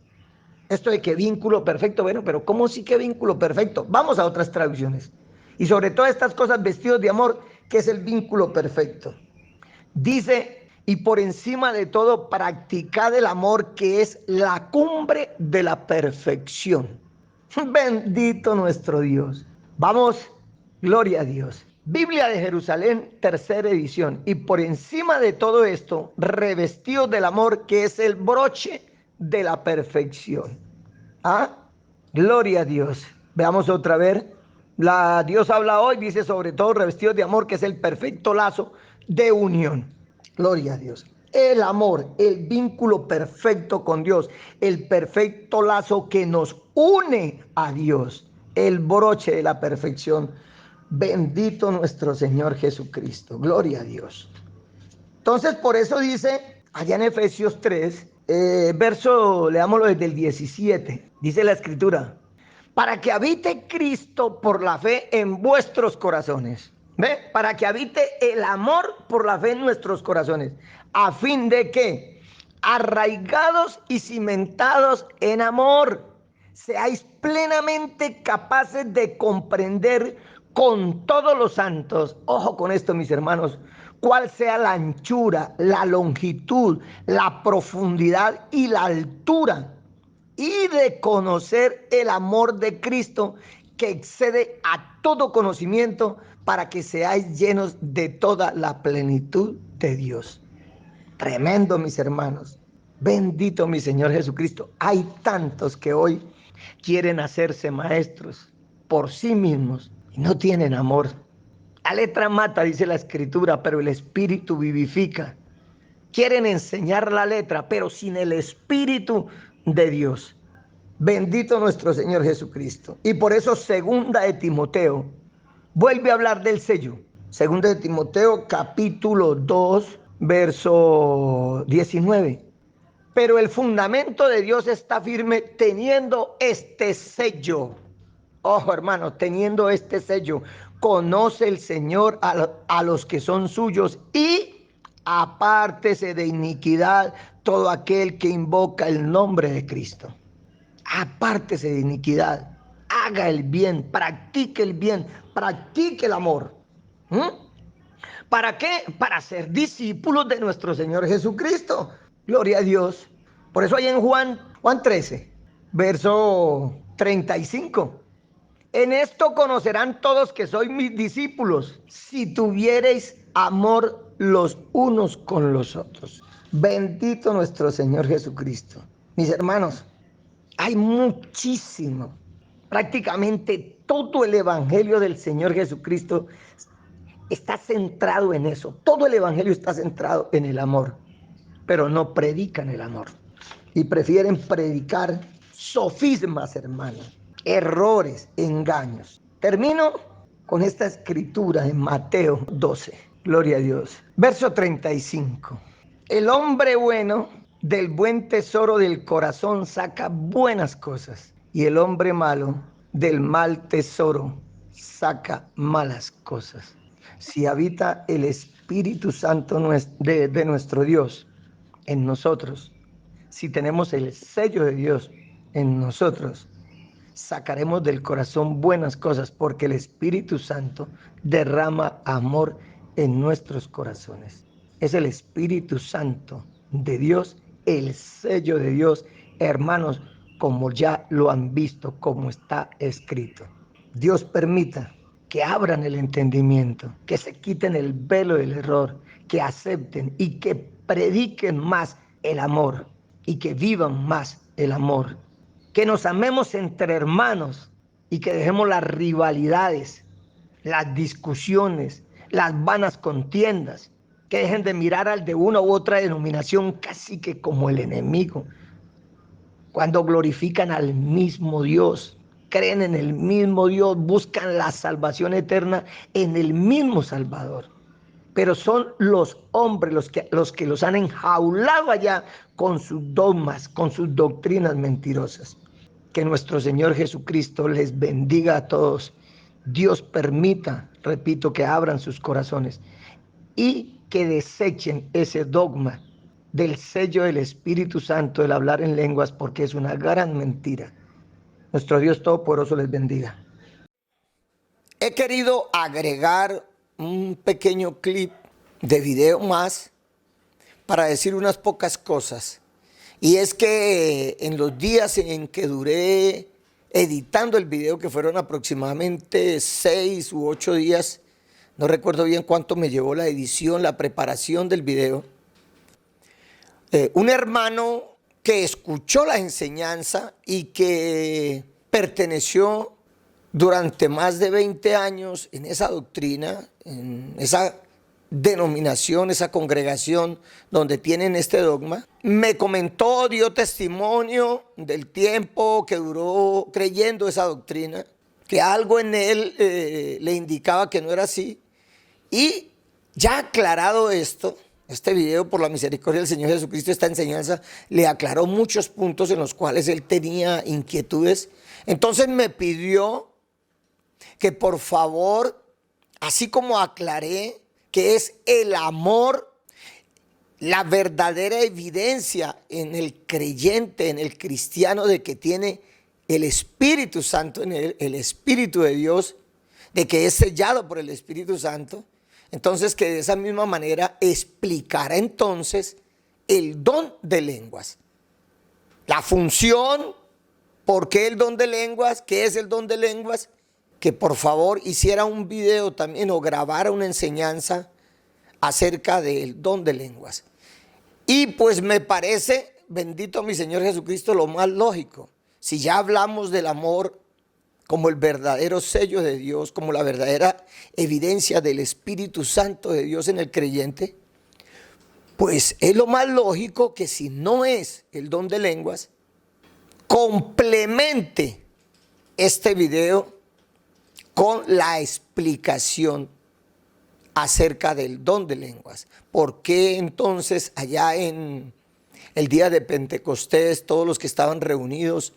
Esto de que vínculo perfecto, bueno, pero ¿cómo sí que vínculo perfecto? Vamos a otras traducciones. Y sobre todas estas cosas, vestidos de amor, que es el vínculo perfecto. Dice, y por encima de todo, practicad el amor, que es la cumbre de la perfección. Bendito nuestro Dios. Vamos, gloria a Dios. Biblia de Jerusalén, tercera edición. Y por encima de todo esto, revestidos del amor, que es el broche de la perfección. ¿Ah? Gloria a Dios. Veamos otra vez. Dios habla hoy, dice, sobre todo revestidos de amor, que es el perfecto lazo de unión. Gloria a Dios. El amor, el vínculo perfecto con Dios, el perfecto lazo que nos une a Dios, el broche de la perfección. Bendito nuestro Señor Jesucristo. Gloria a Dios. Entonces, por eso dice, allá en Efesios 3, leámoslo desde el 17, dice la Escritura, para que habite Cristo por la fe en vuestros corazones. ¿Ve? Para que habite el amor por la fe en nuestros corazones, a fin de que, arraigados y cimentados en amor, seáis plenamente capaces de comprender con todos los santos, ojo con esto mis hermanos, cuál sea la anchura, la longitud, la profundidad y la altura, y de conocer el amor de Cristo que excede a todo conocimiento, para que seáis llenos de toda la plenitud de Dios. Tremendo, mis hermanos. Bendito mi Señor Jesucristo. Hay tantos que hoy quieren hacerse maestros por sí mismos y no tienen amor. La letra mata, dice la Escritura, pero el Espíritu vivifica. Quieren enseñar la letra, pero sin el Espíritu de Dios. Bendito nuestro Señor Jesucristo. Y por eso segunda de Timoteo vuelve a hablar del sello. Segunda de Timoteo capítulo 2, verso 19. Pero el fundamento de Dios está firme teniendo este sello. Ojo, hermano, teniendo este sello. Conoce el Señor a los que son suyos, y apártese de iniquidad todo aquel que invoca el nombre de Cristo. Apártese de iniquidad, haga el bien, practique el amor. ¿Mm? ¿Para qué? Para ser discípulos de nuestro Señor Jesucristo. Gloria a Dios. Por eso hay en Juan 13, verso 35. En esto conocerán todos que sois mis discípulos, si tuviereis amor los unos con los otros. Bendito nuestro Señor Jesucristo. Mis hermanos, hay muchísimo. Prácticamente todo el Evangelio del Señor Jesucristo está centrado en eso. Todo el Evangelio está centrado en el amor, pero no predican el amor. Y prefieren predicar sofismas, hermanos, errores, engaños. Termino con esta escritura en Mateo 12. Gloria a Dios. Verso 35. El hombre bueno del buen tesoro del corazón saca buenas cosas, y el hombre malo del mal tesoro saca malas cosas. Si habita el Espíritu Santo de nuestro Dios en nosotros, si tenemos el sello de Dios en nosotros, sacaremos del corazón buenas cosas, porque el Espíritu Santo derrama amor en nuestros corazones. Es el Espíritu Santo de Dios, el sello de Dios, hermanos, como ya lo han visto, como está escrito. Dios permita que abran el entendimiento, que se quiten el velo del error, que acepten y que prediquen más el amor y que vivan más el amor. Que nos amemos entre hermanos y que dejemos las rivalidades, las discusiones, las vanas contiendas, que dejen de mirar al de una u otra denominación casi que como el enemigo, cuando glorifican al mismo Dios, creen en el mismo Dios, buscan la salvación eterna en el mismo Salvador. Pero son los hombres los que los han enjaulado allá con sus dogmas, con sus doctrinas mentirosas. Que nuestro Señor Jesucristo les bendiga a todos. Dios permita, repito, que abran sus corazones y que desechen ese dogma del sello del Espíritu Santo, del hablar en lenguas, porque es una gran mentira. Nuestro Dios Todopoderoso les bendiga. He querido agregar un pequeño clip de video más para decir unas pocas cosas. Y es que en los días en que duré editando el video, que fueron aproximadamente 6 u 8 días, no recuerdo bien cuánto me llevó la edición, la preparación del video, un hermano que escuchó la enseñanza y que perteneció durante más de 20 años en esa doctrina, en esa denominación, esa congregación donde tienen este dogma, me comentó, dio testimonio del tiempo que duró creyendo esa doctrina, que algo en él le indicaba que no era así. Y ya aclarado esto, este video, por la misericordia del Señor Jesucristo, esta enseñanza le aclaró muchos puntos en los cuales él tenía inquietudes. Entonces me pidió que por favor, así como aclaré que es el amor, la verdadera evidencia en el creyente, en el cristiano, de que tiene el Espíritu Santo en él, el Espíritu de Dios, de que es sellado por el Espíritu Santo, entonces que de esa misma manera explicara entonces el don de lenguas, la función, por qué el don de lenguas, qué es el don de lenguas, que por favor hiciera un video también o grabara una enseñanza acerca del don de lenguas. Y pues me parece, bendito mi Señor Jesucristo, lo más lógico. Si ya hablamos del amor como el verdadero sello de Dios, como la verdadera evidencia del Espíritu Santo de Dios en el creyente, pues es lo más lógico que si no es el don de lenguas, complemente este video con la explicación acerca del don de lenguas. ¿Por qué entonces allá en el día de Pentecostés todos los que estaban reunidos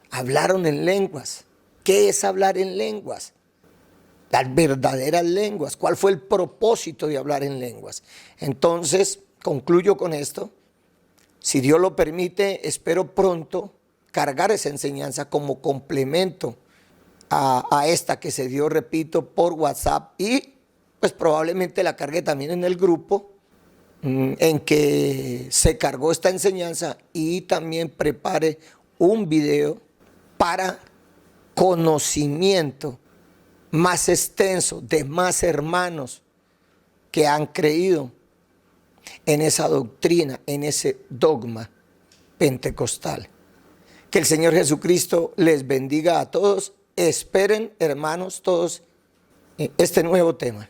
hablaron en lenguas? ¿Qué es hablar en lenguas? Las verdaderas lenguas. ¿Cuál fue el propósito de hablar en lenguas? Entonces, concluyo con esto. Si Dios lo permite, espero pronto cargar esa enseñanza como complemento a esta que se dio, repito, por WhatsApp, y pues probablemente la cargue también en el grupo en que se cargó esta enseñanza y también prepare un video para conocimiento más extenso de más hermanos que han creído en esa doctrina, en ese dogma pentecostal. Que el Señor Jesucristo les bendiga a todos. Esperen, hermanos, todos este nuevo tema.